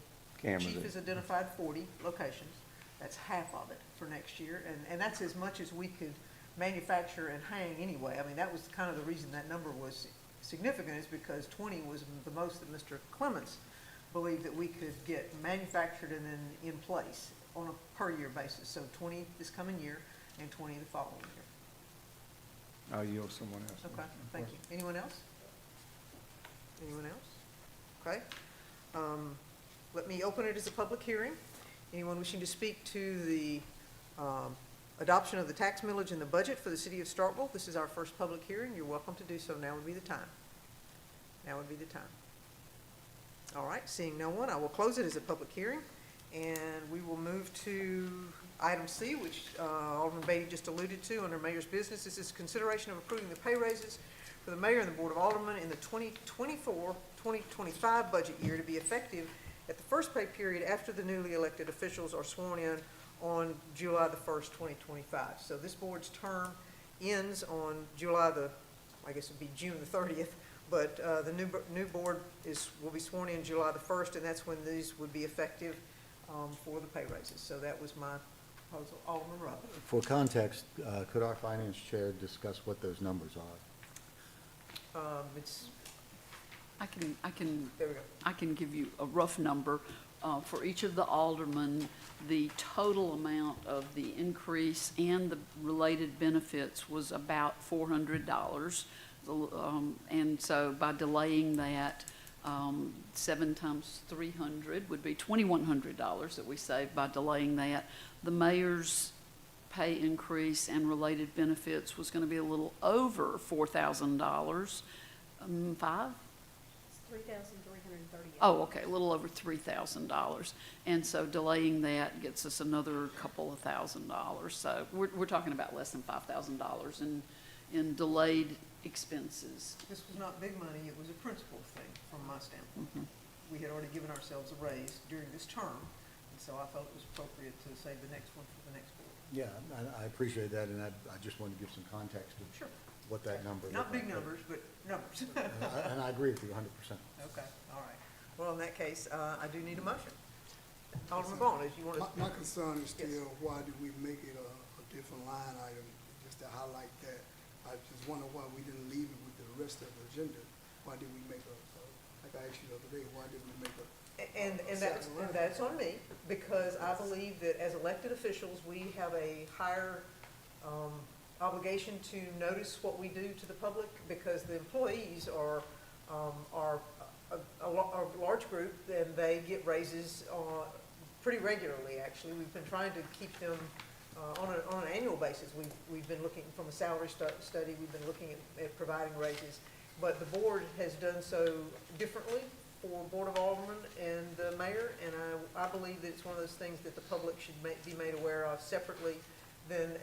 Cameras. chief has identified 40 locations. That's half of it for next year, and that's as much as we could manufacture and hang anyway. I mean, that was kind of the reason that number was significant, is because 20 was the most that Mr. Clements believed that we could get manufactured and then in place on a per-year basis. So 20 this coming year and 20 the following year. I'll yield to someone else. Okay, thank you. Anyone else? Anyone else? Okay. Let me open it as a public hearing. Anyone wishing to speak to the adoption of the tax millage and the budget for the city of Starkville? This is our first public hearing. You're welcome to do so. Now would be the time. Now would be the time. All right, seeing no one, I will close it as a public hearing, and we will move to item C, which Alderman Beatty just alluded to under Mayor's business. This is consideration of approving the pay raises for the mayor and the Board of Aldermen in the 2024-2025 budget year to be effective at the first pay period after the newly elected officials are sworn in on July the 1st, 2025. So this board's term ends on July the, I guess it'd be June the 30th, but the new board will be sworn in July the 1st, and that's when these would be effective for the pay raises. So that was my proposal. Alderman Rupp. For context, could our finance chair discuss what those numbers are? It's, I can there we go. I can give you a rough number. For each of the aldermen, the total amount of the increase and the related benefits was about $400. And so by delaying that, 7 times 300 would be $2,100 that we saved by delaying that. The mayor's pay increase and related benefits was going to be a little over $4,000. Five? It's $3,338. Oh, okay, a little over $3,000. And so delaying that gets us another couple of $1,000. So we're talking about less than $5,000 in delayed expenses. This was not big money, it was a principle thing from my standpoint. We had already given ourselves a raise during this term, and so I felt it was appropriate to save the next one for the next board. Yeah, I appreciate that, and I just wanted to give some context of Sure. what that number. Not looked big like. numbers, but numbers. And I agree with you 100%. Okay, all right. Well, in that case, I do need a motion. Alderman Vaughn, if you want to. My concern is Yes. still, why do we make it a different line item, just to highlight that? I just wonder why we didn't leave it with the rest of the agenda. Why did we make like I asked you the other day, why did we make a? And that's on me, because I believe that as elected officials, we have a higher obligation to notice what we do to the public, because the employees are a large group, and they get raises pretty regularly, actually. We've been trying to keep them on an annual basis. We've been looking, from a salary study, we've been looking at providing raises. But the board has done so differently for Board of Aldermen and the mayor, and I believe that it's one of those things that the public should be made aware of separately than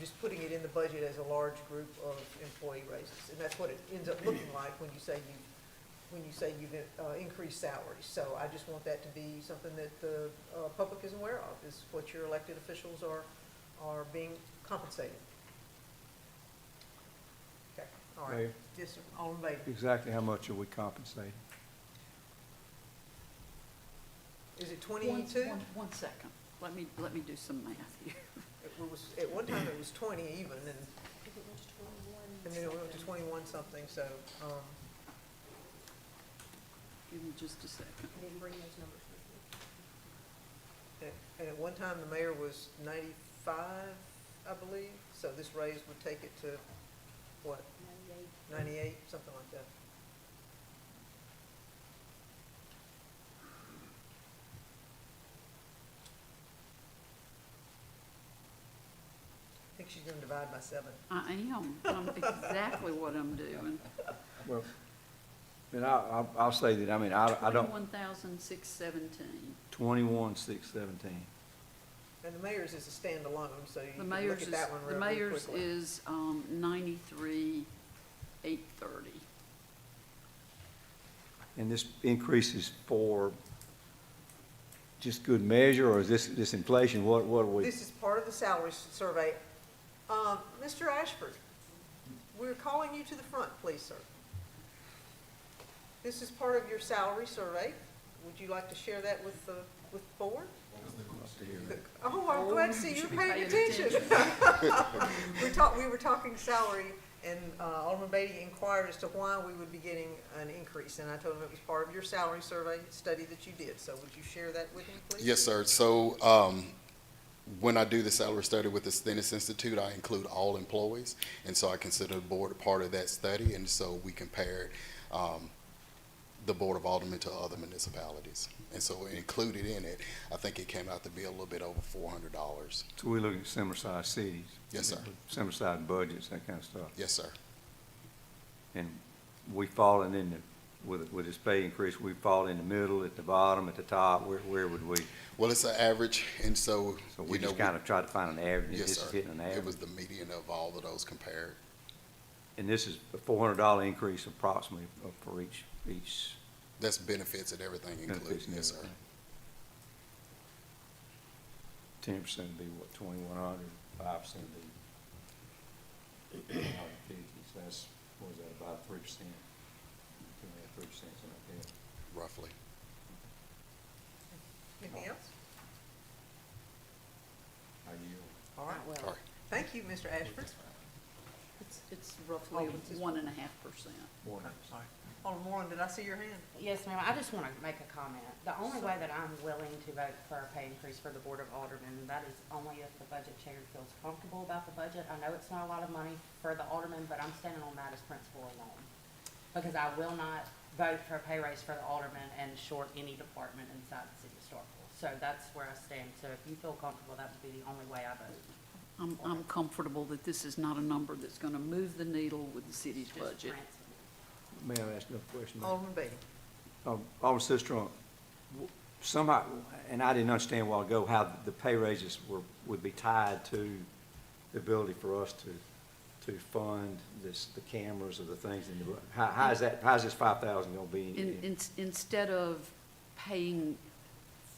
just putting it in the budget as a large group of employee raises. And that's what it ends up looking like when you say you've increased salaries. So I just want that to be something that the public is aware of, is what your elected officials are being compensated. Okay, all right. Mayor? Yes, sir. Alderman Beatty. Exactly how much are we compensating? Is it 22? One second. Let me do some math here. It was, at one time it was 20 even, I think it went to 21. and then it went to 21 something, so, Give me just a second. I didn't bring those numbers with me. and at one time the mayor was 95, I believe, so this raise would take it to, what, 98, something like that. I think she's gonna divide by 7. I am. I'm exactly what I'm doing. Well, and I'll say that, I mean, I don't, 21,617. 21,617. And the mayor's is a standalone, so you The can mayor's look at is, that one the real mayor's quickly. is 93,830. And this increase is for just good measure, or is this inflation? What are we? This is part of the salary survey. Mr. Ashford, we're calling you to the front, please, sir. This is part of your salary survey. Would you like to share that with the board? Oh, I'm glad to see You you're should be paying paying attention. We were talking salary, and Alderman Beatty inquired as to why we would be getting an increase, and I told him it was part of your salary survey study that you did. So would you share that with me, please? Yes, sir. So when I do the salary study with the Stennis Institute, I include all employees, and so I consider the board a part of that study, and so we compared the Board of Aldermen to other municipalities. And so included in it, I think it came out to be a little bit over $400. So we're looking at similar sized cities? Yes, sir. Similar sized budgets, that kind of stuff? Yes, sir. And we falling in the, with this pay increase, we fall in the middle, at the bottom, at the top, where would we? Well, it's an average, and so, So we just kind of try to find an average, and yes, this is sir. hitting an average? It was the median of all of those compared. And this is a $400 increase approximately for each That's benefits and everything included. benefits and Yes, sir. everything. 10% would be what, 2,100, 5% would be 150, so that's, what is that, about 3%? 3%, something like that. Roughly. Anything else? I yield. All right. All right. Thank you, Mr. Ashford. It's roughly Oh, it's just- 1.5%. Sorry. Alderman Warren, did I see your hand? Yes, ma'am. I just want to make a comment. The only way that I'm willing to vote for a pay increase for the Board of Aldermen, that is only if the budget chair feels comfortable about the budget. I know it's not a lot of money for the aldermen, but I'm standing on that as principle alone. Because I will not vote for a pay raise for the aldermen and short any department inside the city of Starkville. So that's where I stand. So if you feel comfortable, that would be the only way I vote. I'm comfortable that this is not a number that's going to move the needle with the city's Just budget. transfer. May I ask another question? ma'am? Alderman Beatty. Alderman Sistrunk, somehow, and I didn't understand a while ago how the pay raises would be tied to the ability for us to fund the cameras or the things in the, how's this 5,000 gonna be? Instead of paying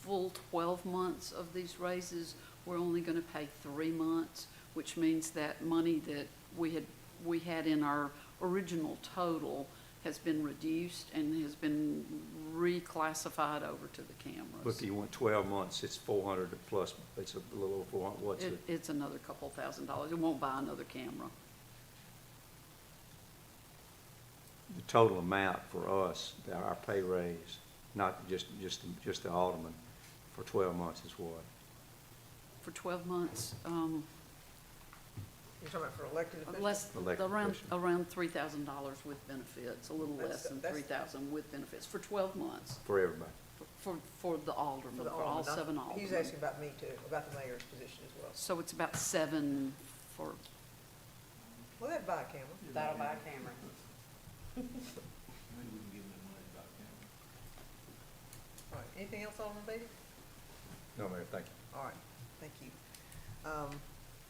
full 12 months of these raises, we're only going to pay 3 months, which means that money that we had we had in our original total has been reduced and has been reclassified over to the cameras. But if you went 12 months, it's 400 plus, it's a little over 400, what's it? It's another couple $1,000s. It won't buy another camera. The total amount for us, our pay raise, not just the alderman, for 12 months is what? For 12 months, You're talking about for elected officials? less, Elected officials. around $3,000 with benefits, a little less than That's- 3,000 with benefits for 12 months, For everybody. for the aldermen, for all alderman. 7 aldermen. He's asking about me too, about the mayor's position as well. So it's about 7 for, Well, that'd buy a camera. That'll buy a camera. Maybe we can give them that money back now. All right, anything else, Alderman Beatty? No, Mayor, thank you. All right, thank you.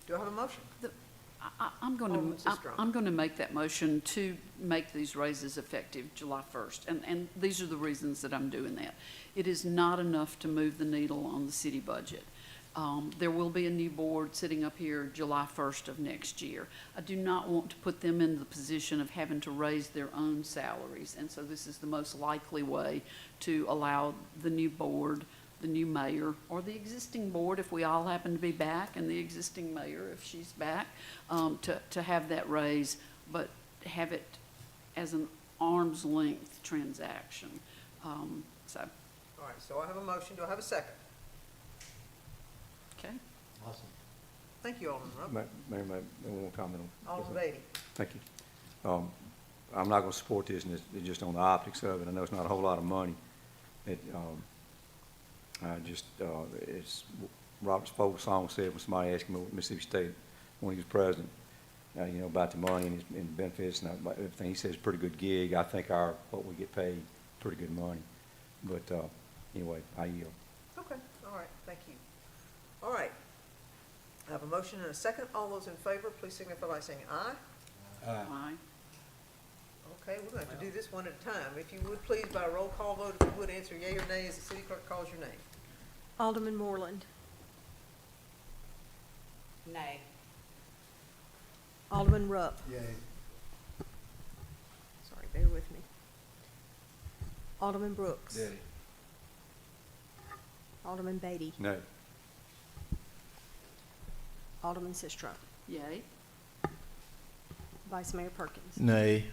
Do I have a motion? I'm going Alderman to, Sistrum. I'm going to make that motion to make these raises effective July 1st. And these are the reasons that I'm doing that. It is not enough to move the needle on the city budget. There will be a new board sitting up here July 1st of next year. I do not want to put them in the position of having to raise their own salaries. And so this is the most likely way to allow the new board, the new mayor, or the existing board, if we all happen to be back, and the existing mayor, if she's back, to have that raise, but have it as an arm's length transaction. So, All right, so I have a motion. Do I have a second? okay. Awesome. Thank you, Alderman Rupp. Mayor, one more comment on. Alderman Beatty. Thank you. I'm not gonna support this, and it's just on the optics of it. I know it's not a whole lot of money. It's, Robert Spoke's song said when somebody asked him at Mississippi State when he was president, about the money and benefits and everything. He says it's a pretty good gig. I think what we get paid, pretty good money. But, anyway, I yield. Okay, all right, thank you. All right. I have a motion and a second. All those in favor, please signify by saying aye. Aye. Okay, we're going to have to do this one at a time. If you would, please, by a roll call vote, if you would, answer yea or nay as the city clerk calls your name. Alderman Moreland, Nay. Alderman Rupp. Yay. Sorry, bear with me. Alderman Brooks. Daddy. Alderman Beatty. No. Alderman Sistrum. Yay. Vice Mayor Perkins. Nay.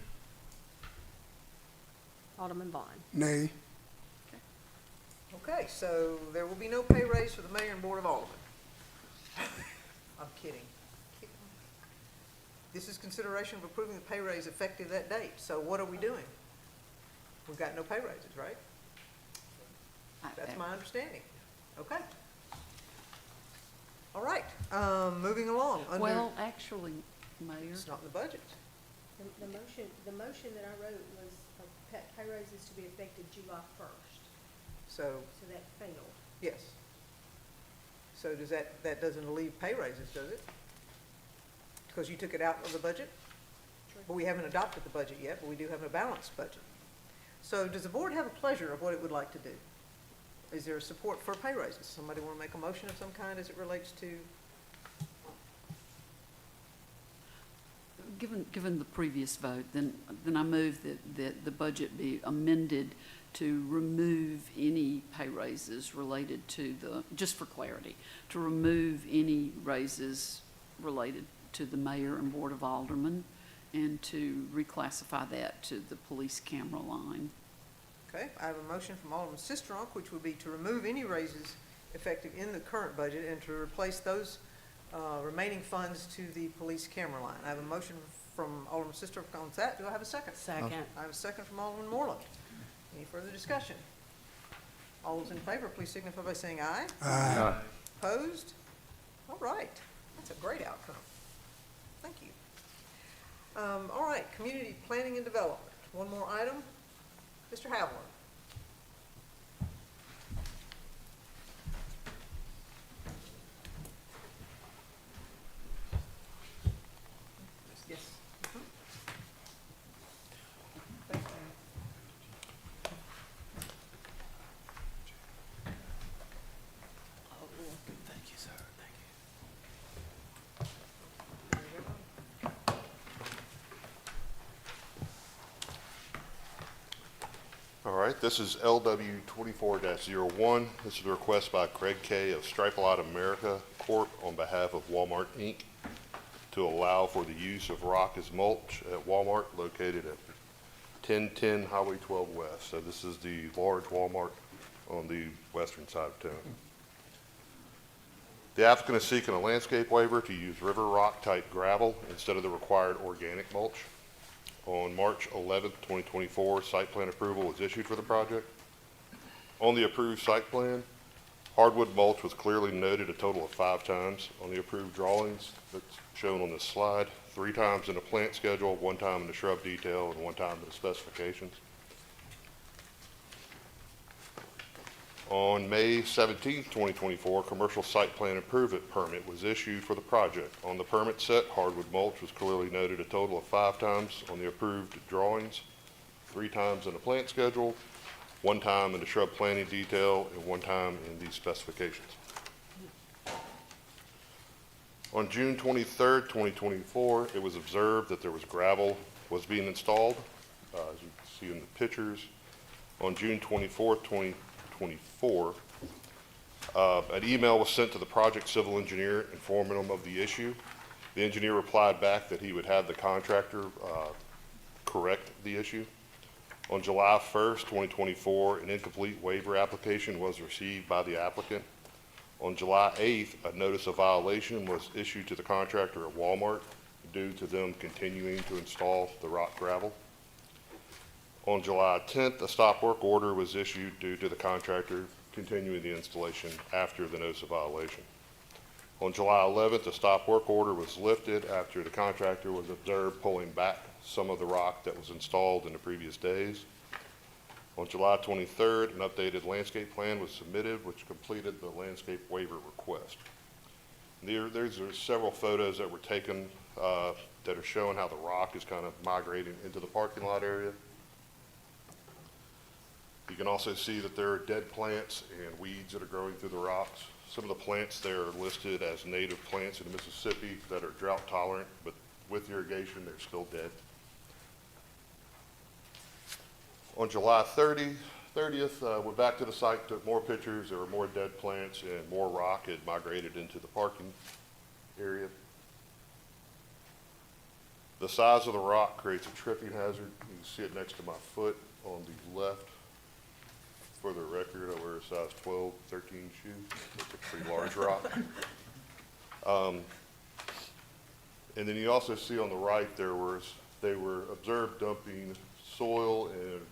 Alderman Vaughn. Nay. Okay, so there will be no pay raise for the mayor and board of aldermen. I'm kidding. This is consideration of approving the pay raise effective that date. So what are we doing? We've got no pay raises, right? That's my understanding. Okay. All right, moving along. Under- Well, actually, Mayor, It's not in the budget. The motion that I wrote was pay raises to be effective July 1st, So, so that failed. yes. So does that doesn't leave pay raises, does it? Because you took it out of the budget? But we haven't adopted the budget yet, but we do have a balanced budget. So does the board have a pleasure of what it would like to do? Is there support for pay raises? Somebody want to make a motion of some kind as it relates to? given the previous vote, then I move that the budget be amended to remove any pay raises related to just for clarity, to remove any raises related to the mayor and board of aldermen, and to reclassify that to the police camera line. Okay, I have a motion from Alderman Sistrunk, which would be to remove any raises effective in the current budget and to replace those remaining funds to the police camera line. I have a motion from Alderman Sistrunk on that. Do I have a second? Second. I have a second from Alderman Moreland. Any further discussion? All those in favor, please signify by saying aye. Aye. Opposed? All right, that's a great outcome. Thank you. All right, community planning and development. One more item. Mr. Havlin. Yes. Thanks, ma'am. Thank you, sir. Thank you. right, this is LW 24-01. This is a request by Craig K. of Stripe Lot America Corp. On behalf of Walmart Inc. to allow for the use of rock as mulch at Walmart located at 1010 Highway 12 West. So this is the large Walmart on the western side of town. The applicant is seeking a landscape waiver to use river rock type gravel instead of the required organic mulch. On March 11th, 2024, site plan approval was issued for the project. On the approved site plan, hardwood mulch was clearly noted a total of 5 times on the approved drawings that's shown on this slide, 3 times in the plant schedule, 1 time in the shrub detail, and 1 time in the specifications. On May 17th, 2024, commercial site plan improvement permit was issued for the project. On the permit set, hardwood mulch was clearly noted a total of 5 times on the approved drawings, 3 times in the plant schedule, 1 time in the shrub planting detail, and 1 time in the specifications. On June 23rd, 2024, it was observed that there was gravel was being installed, as you can see in the pictures. On June 24th, 2024, an email was sent to the project civil engineer informing him of the issue. The engineer replied back that he would have the contractor correct the issue. On July 1st, 2024, an incomplete waiver application was received by the applicant. On July 8th, a notice of violation was issued to the contractor at Walmart due to them continuing to install the rock gravel. On July 10th, a stop work order was issued due to the contractor continuing the installation after the notice of violation. On July 11th, a stop work order was lifted after the contractor was observed pulling back some of the rock that was installed in the previous days. On July 23rd, an updated landscape plan was submitted, which completed the landscape waiver request. There's several photos that were taken that are showing how the rock is kind of migrating into the parking lot area. You can also see that there are dead plants and weeds that are growing through the rocks. Some of the plants there are listed as native plants in Mississippi that are drought tolerant, but with irrigation, they're still dead. On July 30th, went back to the site, took more pictures. There were more dead plants and more rock had migrated into the parking area. The size of the rock creates a tripping hazard. You can see it next to my foot on the left. For the record, I wear a size 12, 13 shoe. It's a pretty large rock. And then you also see on the right they were observed dumping soil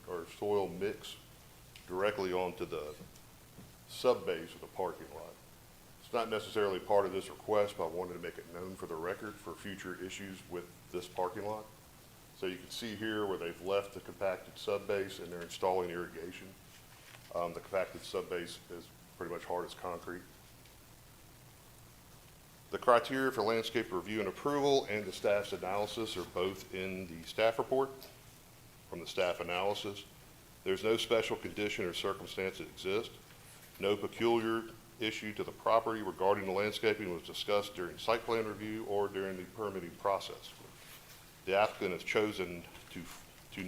or soil mix directly onto the subbase of the parking lot. It's not necessarily part of this request, but I wanted to make it known for the record for future issues with this parking lot. So you can see here where they've left the compacted subbase and they're installing irrigation. The compacted subbase is pretty much hard as concrete. The criteria for landscape review and approval and the staff's analysis are both in the staff report. From the staff analysis, there's no special condition or circumstance that exists. No peculiar issue to the property regarding the landscaping was discussed during site plan review or during the permitting process. The applicant has chosen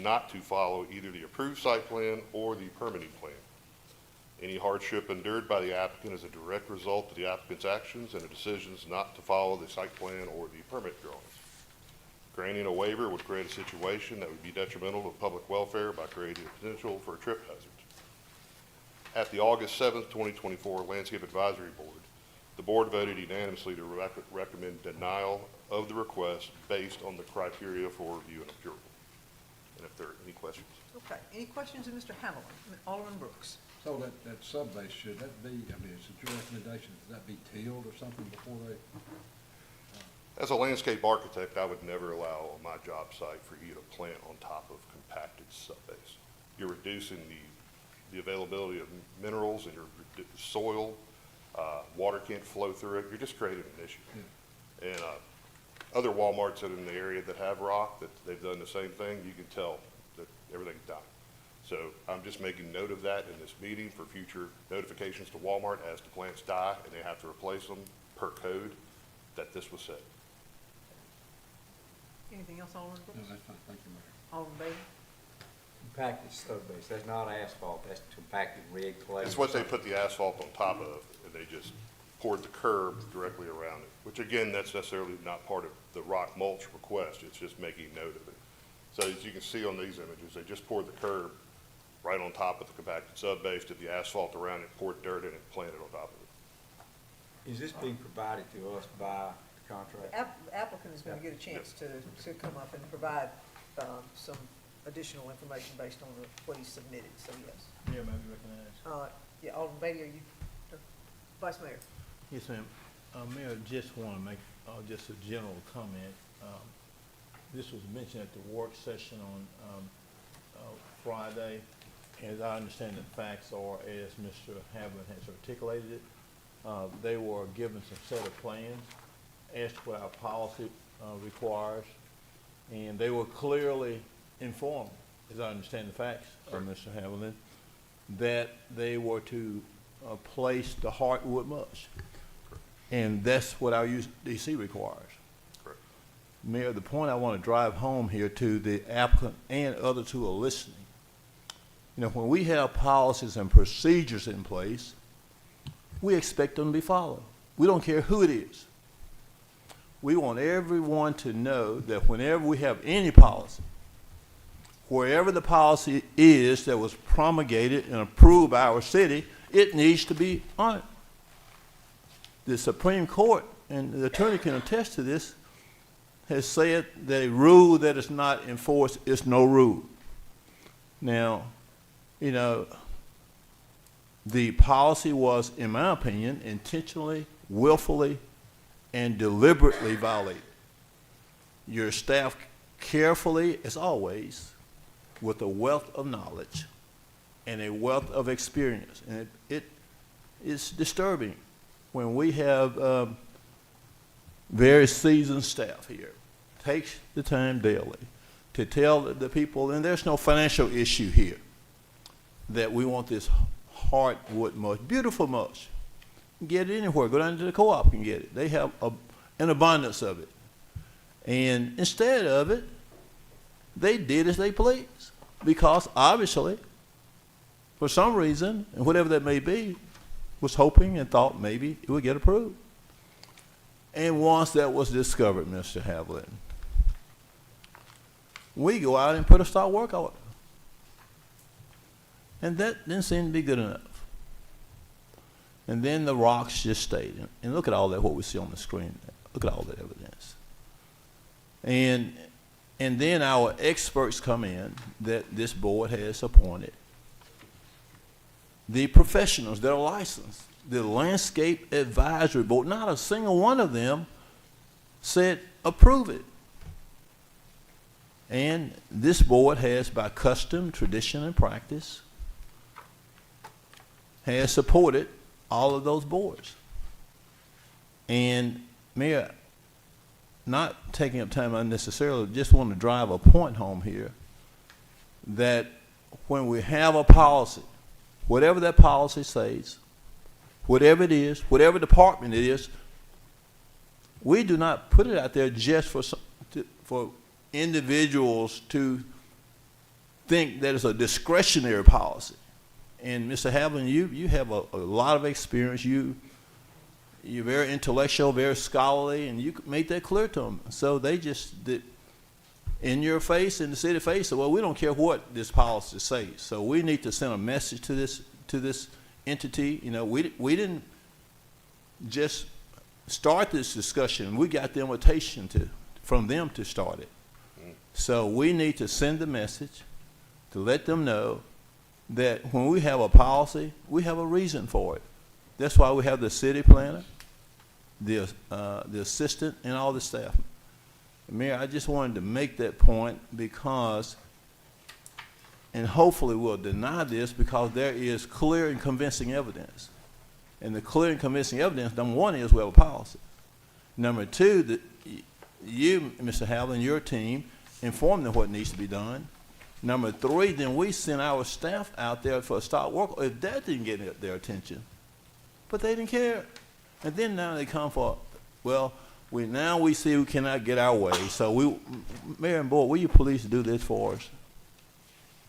not to follow either the approved site plan or the permitting plan. Any hardship endured by the applicant is a direct result of the applicant's actions and the decisions not to follow the site plan or the permit drawings. Granting a waiver would create a situation that would be detrimental to public welfare by creating a potential for a trip hazard. At the August 7th, 2024 Landscape Advisory Board, the board voted unanimously to recommend denial of the request based on the criteria for review and approval. And if there are any questions. Okay, any questions of Mr. Hamilton? Alderman Brooks? So that subbase, should that be, I mean, is it your recommendation, that that be tilled or something before they? As a landscape architect, I would never allow on my job site for you to plant on top of compacted subbase. You're reducing the availability of minerals in your soil. Water can't flow through it. You're just creating an issue. Yeah. And other Walmarts that are in the area that have rock, that they've done the same thing, you can tell that everything's done. So I'm just making note of that in this meeting for future notifications to Walmart as the plants die and they have to replace them per code, that this was said. Anything else, Alderman Brooks? No, that's fine, thank you, Mayor. Alderman Bailey? Compacted sub base, that's not asphalt, that's compacted red clay. It's what they put the asphalt on top of, and they just poured the curb directly around it, which again, that's necessarily not part of the rock mulch request, it's just making note of it. So as you can see on these images, they just poured the curb right on top of the compacted sub base, did the asphalt around it, poured dirt in it, planted on top of it. Is this being provided to us by the contract? Applicant is gonna get a chance to come up and provide, some additional information based on what he submitted, so yes. Mayor, may I be recognized? Yeah, Alderman Beatty, are you, Vice Mayor? Yes, ma'am. Mayor, just want to make, just a general comment. This was mentioned at the work session on, Friday. As I understand the facts are, as Mr. Havlin has articulated it, they were given some set of plans as to what our policy, requires. And they were clearly informed, as I understand the facts, Mr. Havlin, that they were to place the hardwood mulch. And that's what our UDC requires. Correct. Mayor, the point I want to drive home here to the applicant and others who are listening, you know, when we have policies and procedures in place, we expect them to be followed. We don't care who it is. We want everyone to know that whenever we have any policy, wherever the policy is that was promulgated and approved by our city, it needs to be honored. The Supreme Court, and the attorney can attest to this, has said that a rule that is not enforced is no rule. Now, you know, the policy was, in my opinion, intentionally, willfully, and deliberately violated. Your staff carefully, as always, with a wealth of knowledge and a wealth of experience. And it is disturbing when we have very seasoned staff here, takes the time daily to tell the people, and there's no financial issue here, that we want this hardwood mulch, beautiful mulch. You can get it anywhere. Go down to the co-op and get it. They have an abundance of it. And instead of it, they did as they pleased, because obviously, for some reason, and whatever that may be, was hoping and thought maybe it would get approved. And once that was discovered, Mr. Havlin, we go out and put a stop work order. And that didn't seem to be good enough. And then the rocks just stayed. And look at all that, what we see on the screen. Look at all that evidence. And then our experts come in that this board has appointed. The professionals that are licensed, the Landscape Advisory Board, not a single one of them said approve it. And this board has, by custom, tradition, and practice, has supported all of those boards. And Mayor, not taking up time unnecessarily, just want to drive a point home here that when we have a policy, whatever that policy says, whatever it is, whatever department it is, we do not put it out there just for individuals to think that it's a discretionary policy. And Mr. Havlin, you have a lot of experience. You're very intellectual, very scholarly, and you made that clear to them. So they just did, in your face, in the city face, said, well, we don't care what this policy says. So we need to send a message to this entity. You know, we didn't just start this discussion. We got the invitation from them to start it. So we need to send the message to let them know that when we have a policy, we have a reason for it. That's why we have the city planner, the assistant, and all the staff. Mayor, I just wanted to make that point because, and hopefully we'll deny this because there is clear and convincing evidence. And the clear and convincing evidence, number one, is we have a policy. Number two, that you, Mr. Havlin, your team, inform them what needs to be done. Number three, then we send our staff out there for a stop work. If that didn't get their attention, but they didn't care. And then now they come for, well, we see we cannot get our way. So Mayor and Board, will you please do this for us?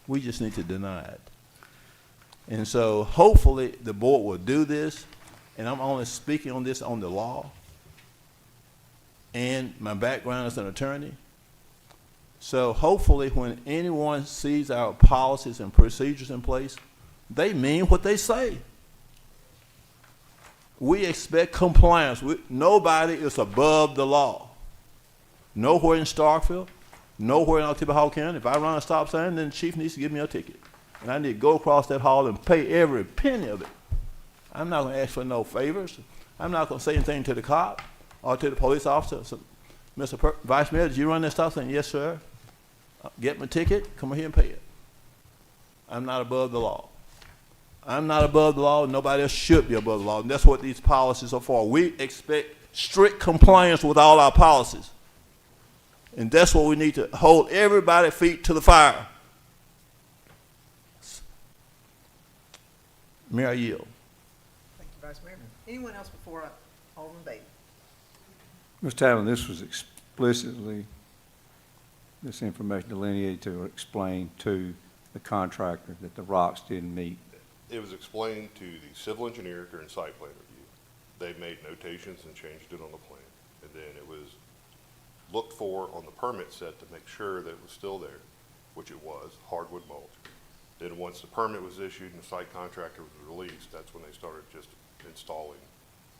We just need to deny it. And so hopefully the board will do this, and I'm only speaking on this on the law and my background as an attorney. So hopefully when anyone sees our policies and procedures in place, they mean what they say. We expect compliance. Nobody is above the law. Nowhere in Starkville, nowhere in Oktibbeha County. If I run a stop sign, then the chief needs to give me a ticket. And I need to go across that hall and pay every penny of it. I'm not going to ask for no favors. I'm not going to say anything to the cop or to the police officer. So, Mr. Vice Mayor, did you run that stop sign? Yes, sir. Get my ticket, come here and pay it. I'm not above the law. I'm not above the law, and nobody else should be above the law. And that's what these policies are for. We expect strict compliance with all our policies. And that's what we need to hold everybody's feet to the fire. Mayor, I yield. Thank you, Vice Mayor. Anyone else before Alderman Bailey? Mr. Tavlin, this was explicitly, this information delineated to explain to the contractor that the rocks didn't meet. It was explained to the civil engineer during site plan review. They made notations and changed it on the plan. And then it was looked for on the permit set to make sure that it was still there, which it was, hardwood mulch. Then once the permit was issued and the site contractor was released, that's when they started just installing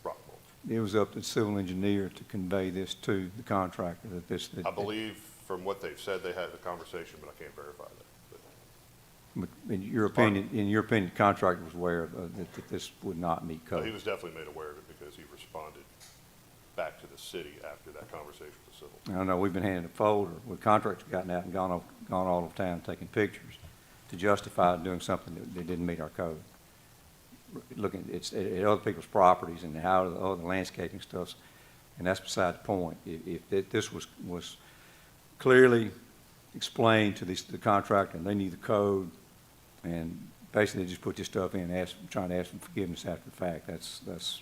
rock mulch. It was up to the civil engineer to convey this to the contractor that this. I believe from what they've said, they had the conversation, but I can't verify that. But in your opinion, the contractor was aware that this would not meet But code. he was definitely made aware of it because he responded back to the city after that conversation with the civil. I know we've been handed a folder where contractors gotten out and gone all over town taking pictures to justify doing something that didn't meet our code. Looking at other people's properties and how the landscaping stuff, and that's beside the point. If this was clearly explained to the contractor and they need the code, and basically just put this stuff in, trying to ask for forgiveness after the fact. That's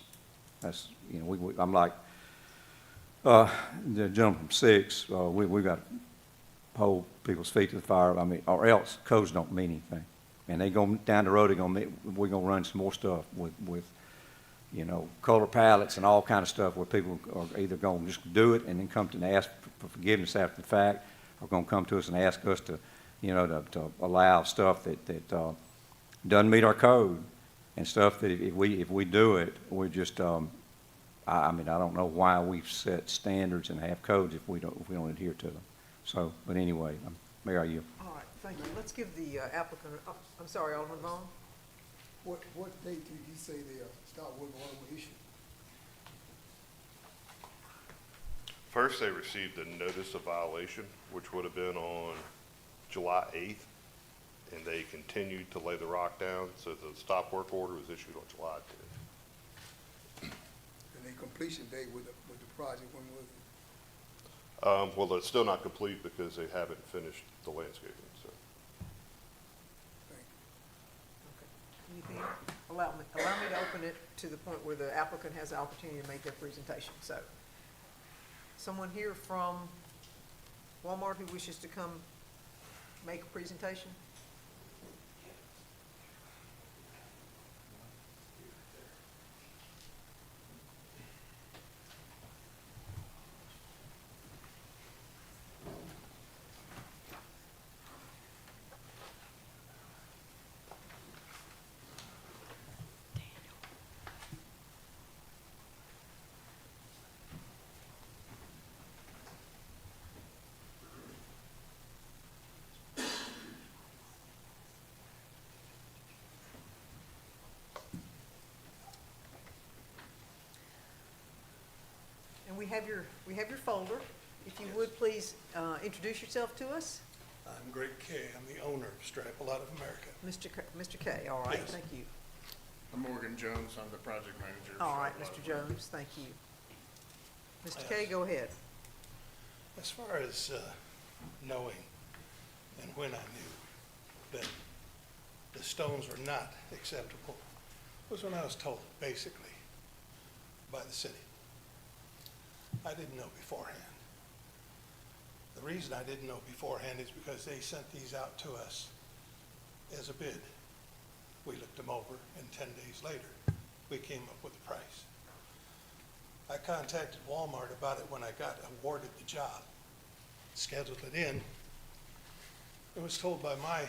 you know, I'm like the gentleman from 6. We got to hold people's feet to the fire. I mean, or else codes don't mean anything. And they go down the road. We're gonna run some more stuff with you know, color palettes and all kind of stuff where people are either gonna just do it and then come to and ask for forgiveness after the fact, or gonna come to us and ask us to, you know, to allow stuff that doesn't meet our code, and stuff that if we do it, we're just I mean, I don't know why we've set standards and have codes if we don't adhere to them. So, but anyway, Mayor, are you? All right, thank you. Let's give the applicant, I'm sorry, Alderman Vaughn. What date did you say the stop work order was issued? First, they received a notice of violation, which would have been on July 8th, and they continued to lay the rock down, so the stop work order was issued on July 10th. And the completion date with the project, when was it? Well, it's still not complete because they haven't finished the landscaping, so. Thank you. Okay. Anything? Allow me to open it to the point where the applicant has the opportunity to make their presentation. So, someone here from Walmart who wishes to come make a presentation? And we have your folder. If you would, please introduce yourself to us. I'm Greg Kay. I'm the owner of Starkville out of America. Mr. Kay, all right, Yes. thank you. I'm Morgan Jones. I'm the project manager. All right, Mr. Jones, thank you. Mr. Kay, go ahead. As far as knowing and when I knew that the stones were not acceptable was when I was told, basically, by the city. I didn't know beforehand. The reason I didn't know beforehand is because they sent these out to us as a bid. We looked them over, and 10 days later, we came up with a price. I contacted Walmart about it when I got awarded the job, scheduled it in. I was told by my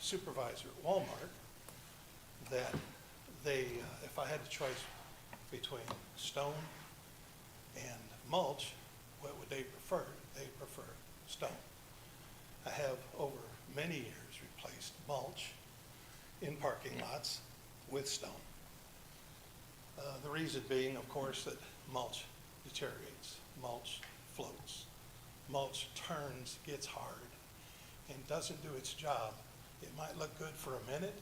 supervisor at Walmart that they, if I had the choice between stone and mulch, what would they prefer? They prefer stone. I have over many years replaced mulch in parking lots with stone. The reason being, of course, that mulch deteriorates, mulch floats, mulch turns, gets hard, and doesn't do its job. It might look good for a minute,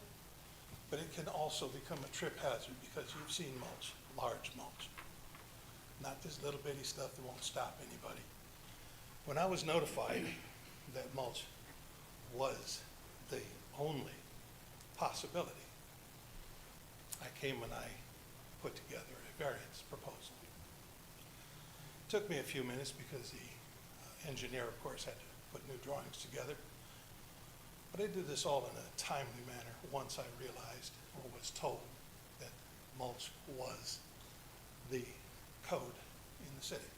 but it can also become a trip hazard because you've seen mulch, large mulch, not this little bitty stuff that won't stop anybody. When I was notified that mulch was the only possibility, I came and I put together a variance proposal. It took me a few minutes because the engineer, of course, had to put new drawings together. But I did this all in a timely manner once I realized or was told that mulch was the code in the city.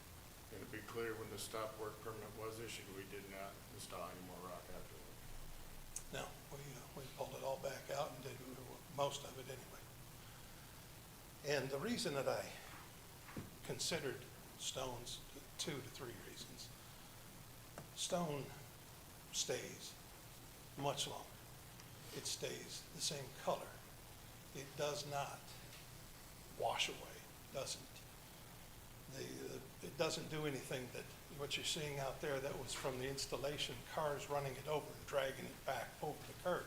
And to be clear, when the stop work permit was issued, we did not install any more rock afterward. No, we pulled it all back out and did most of it anyway. And the reason that I considered stones, 2 to 3 reasons. Stone stays much longer. It stays the same color. It does not wash away, doesn't. It doesn't do anything that what you're seeing out there that was from the installation, cars running it over and dragging it back over the curb.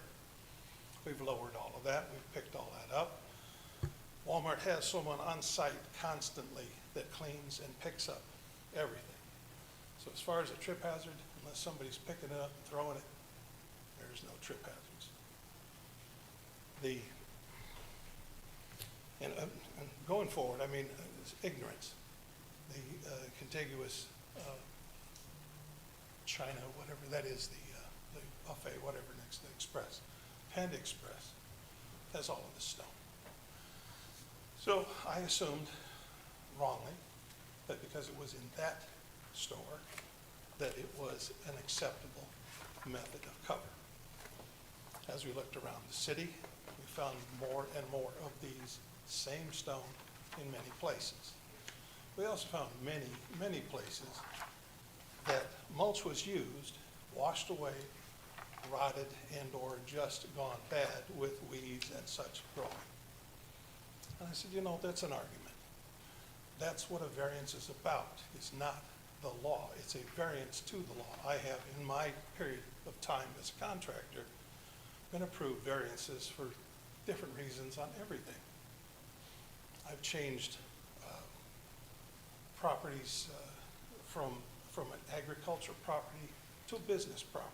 We've lowered all of that. We've picked all that up. Walmart has someone on site constantly that cleans and picks up everything. So as far as a trip hazard, unless somebody's picking it up and throwing it, there's no trip hazards. And going forward, I mean, it's ignorance. The contiguous China, whatever that is, the buffet, whatever next to the Express, Panda Express, has all of this stone. So I assumed wrongly that because it was in that store, that it was an acceptable method of cover. As we looked around the city, we found more and more of these same stone in many places. We also found many, many places that mulch was used, washed away, rotted, and or just gone bad with weeds and such growing. And I said, you know, that's an argument. That's what a variance is about. It's not the law. It's a variance to the law. I have, in my period of time as a contractor, been approved variances for different reasons on everything. I've changed properties from an agriculture property to a business property.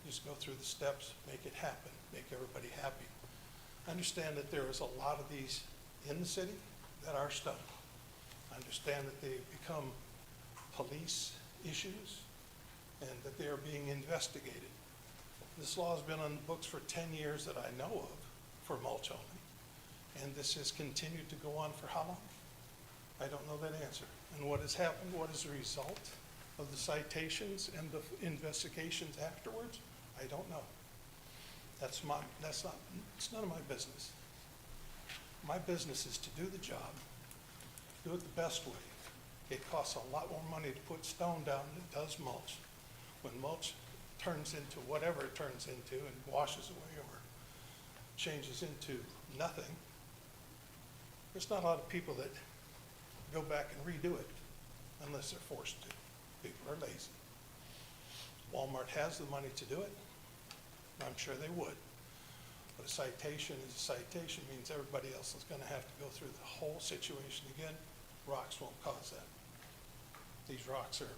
Just go through the steps, make it happen, make everybody happy. I understand that there is a lot of these in the city that are stone. I understand that they become police issues and that they are being investigated. This law has been on the books for 10 years that I know of for mulch only, and this has continued to go on for how long? I don't know that answer. And what has happened, what is the result of the citations and the investigations afterwards? I don't know. It's none of my business. My business is to do the job, do it the best way. It costs a lot more money to put stone down than it does mulch. When mulch turns into whatever it turns into and washes away or changes into nothing, there's not a lot of people that go back and redo it unless they're forced to. People are lazy. Walmart has the money to do it. I'm sure they would. But a citation is a citation, means everybody else is going to have to go through the whole situation again. Rocks won't cause that. These rocks are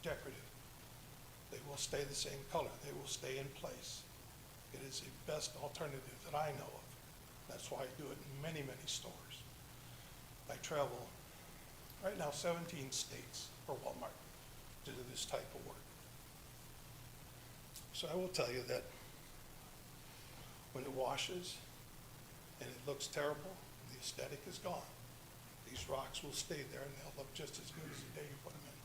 decorative. They will stay the same color. They will stay in place. It is the best alternative that I know of. That's why I do it in many, many stores. I travel right now 17 states for Walmart to do this type of work. So I will tell you that when it washes and it looks terrible, the aesthetic is gone. These rocks will stay there and they'll look just as good as the day you put them in.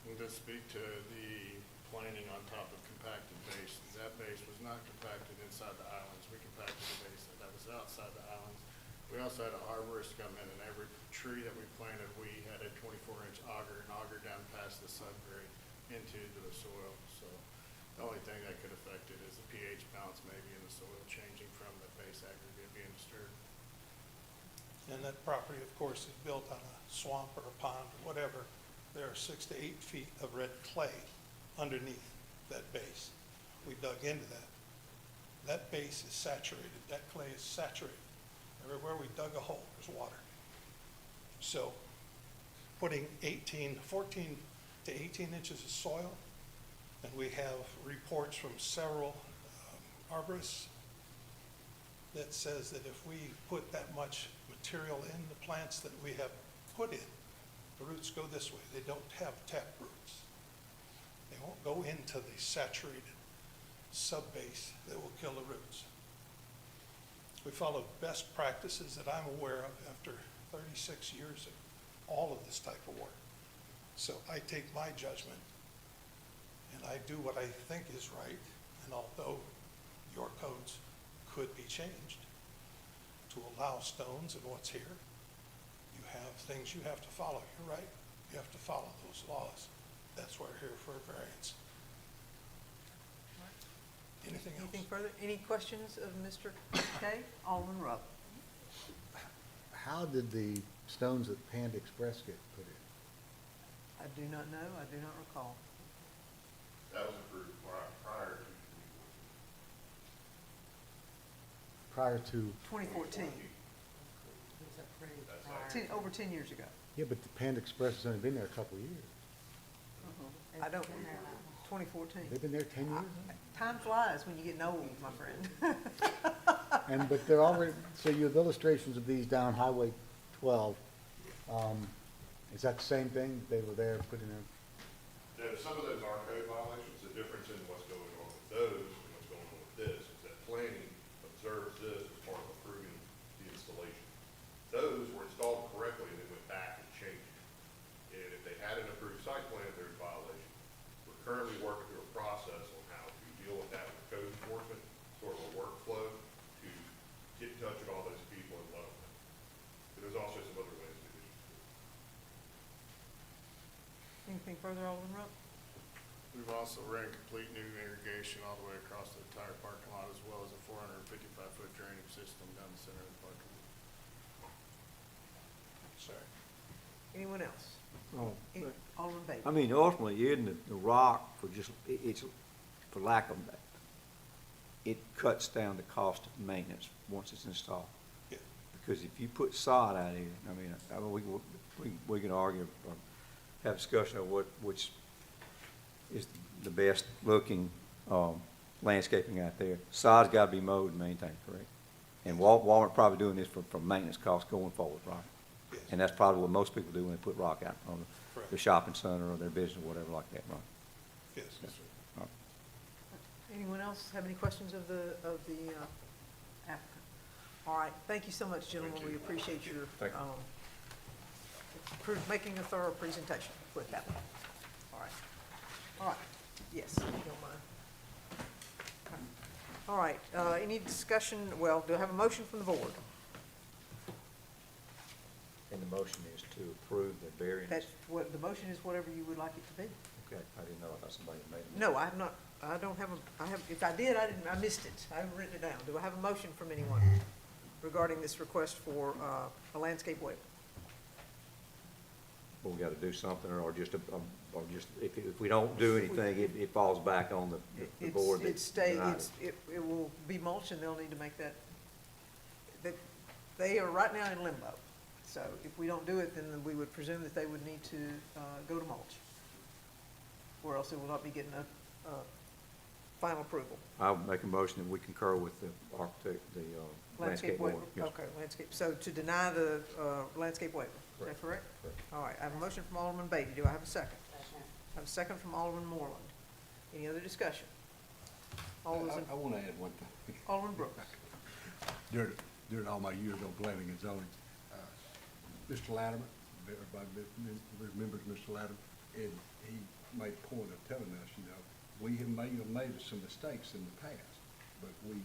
And to speak to the planing on top of compacted base, that base was not compacted inside the islands. We compacted the base that was outside the islands. We also had an arborist come in, and every tree that we planted, we had a 24-inch auger and auger down past the subgrade into the soil. So the only thing that could affect it is the pH balance maybe in the soil changing from the base aggregate being disturbed. And that property, of course, is built on a swamp or a pond or whatever. There are 6 to 8 feet of red clay underneath that base. We dug into that. That base is saturated. That clay is saturated. Everywhere we dug a hole, there's water. So putting 14 to 18 inches of soil, and we have reports from several arborists that says that if we put that much material in the plants that we have put in, the roots go this way. They don't have tap roots. They won't go into the saturated subbase that will kill the roots. We followed best practices that I'm aware of after 36 years of all of this type of work. So I take my judgment and I do what I think is right. And although your codes could be changed to allow stones and what's here, you have things you have to follow. You're right. You have to follow those laws. That's why we're here for a variance. Anything else? Anything further? Any questions of Mr. Kay? Alderman Rupp. How did the stones at Panda Express get put in? I do not know. I do not recall. That was approved prior to Prior to, 2014, over 10 years ago. yeah, but the Panda Express has only been there a couple of years. I don't, 2014. They've been there 10 years? Time flies when you're getting old, my friend. And, but they're already, so you have illustrations of these down Highway 12. Is that the same thing? They were there putting in? No, some of those are code violations. The difference in what's going on with those and what's going on with this is that planning observes this as part of approving the installation. Those were installed correctly and then went back and changed. And if they had an approved site plan, there's a violation. We're currently working through a process on how to deal with that with code enforcement, sort of a workflow to get in touch with all those people and let them know. But there's also some other ways to do it. Anything further, Alderman Rupp? We've also ran complete new irrigation all the way across the entire parking lot, as well as a 455-foot drainage system down the center of the parking lot. Sorry. Anyone else? Oh, Alderman Bailey. I mean, ultimately, isn't the rock for just, it's, for lack of that, it cuts down the cost of maintenance once it's installed. Yeah. Because if you put sod out here, I mean, we can argue, or have discussion of which is the best looking, landscaping out there. Sod's gotta be mowed and maintained, correct? And Walmart probably doing this for maintenance costs going forward, right? Yes. And that's probably what most people do when they put rock out on Correct. the shopping center or their business or whatever like that, right? Yes. All right. Anyone else have any questions of the applicant? All right, thank you so much, gentlemen. We appreciate your, Thank you. making a thorough presentation with that. All right, yes, if you don't mind. All right, any discussion, well, do I have a motion from the board? And the motion is to approve the variance? That's what, the motion is whatever you would like it to be. Okay, I didn't know, I thought somebody had made it. No, I have not, I don't have if I did, I missed it. I haven't written it down. Do I have a motion from anyone regarding this request for a landscape waiver? Well, we gotta do something, or just, if we don't do anything, it falls back on the board that denied it. It will be mulch, and they'll need to make that, they are right now in limbo. So if we don't do it, then we would presume that they would need to go to mulch, or else it will not be getting a final approval. I'll make a motion that we concur with the architect, the landscape board. waiver. Yes. Okay, landscape, so to deny the landscape waiver, is that correct? Correct. All right, I have a motion from Alderman Beatty. Do I have a second? I have a second from Alderman Moreland. Any other discussion? All those in, I want to add one thing. Alderman Brooks. During all my years on planning and zoning, Mr. Latimer, everybody remembers Mr. Latimer, and he made a point of telling us, we have made some mistakes in the past, but we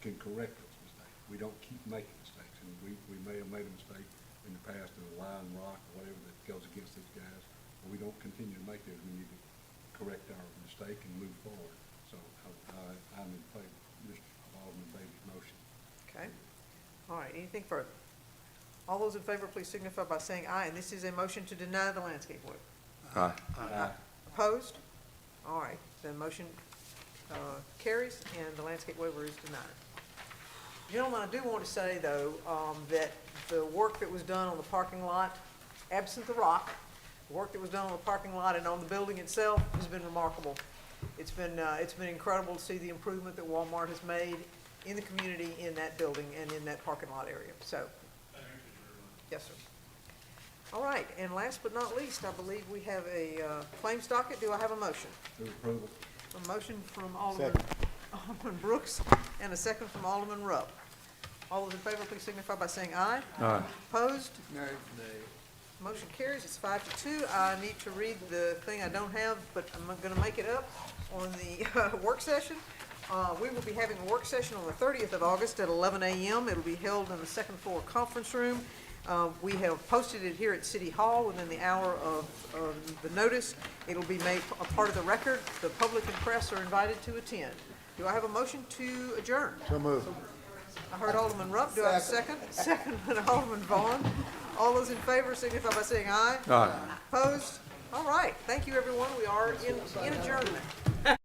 can correct those mistakes. We don't keep making mistakes, and we may have made a mistake in the past in a line, rock, or whatever that goes against these guys, but we don't continue to make those. We need to correct our mistake and move forward. So I'm in favor of Alderman Bailey's motion. Okay. All right, anything further? All those in favor, please signify by saying aye, and this is a motion to deny the landscape waiver. Aye. Opposed? All right, the motion carries, and the landscape waiver is denied. Gentlemen, I do want to say, though, that the work that was done on the parking lot, absent the rock, the work that was done on the parking lot and on the building itself has been remarkable. It's been incredible to see the improvement that Walmart has made in the community, in that building, and in that parking lot area. So, yes, sir. All right, and last but not least, I believe we have a claims docket. Do I have a motion? Move approval. A motion from Alderman Brooks and a second from Alderman Rupp. All those in favor, please signify by saying aye. Aye. Opposed? Nay. Motion carries. It's 5-2. I need to read the thing I don't have, but I'm going to make it up on the work session. We will be having a work session on the 30th of August at 11 a.m. It'll be held in the second floor conference room. We have posted it here at City Hall within the hour of the notice. It'll be made a part of the record. The public and press are invited to attend. Do I have a motion to adjourn? So moved. I heard Alderman Rupp. Do I have a second? Second by Alderman Vaughn. All those in favor signify by saying aye. Aye. Opposed? All right. Thank you, everyone. We are in adjournment.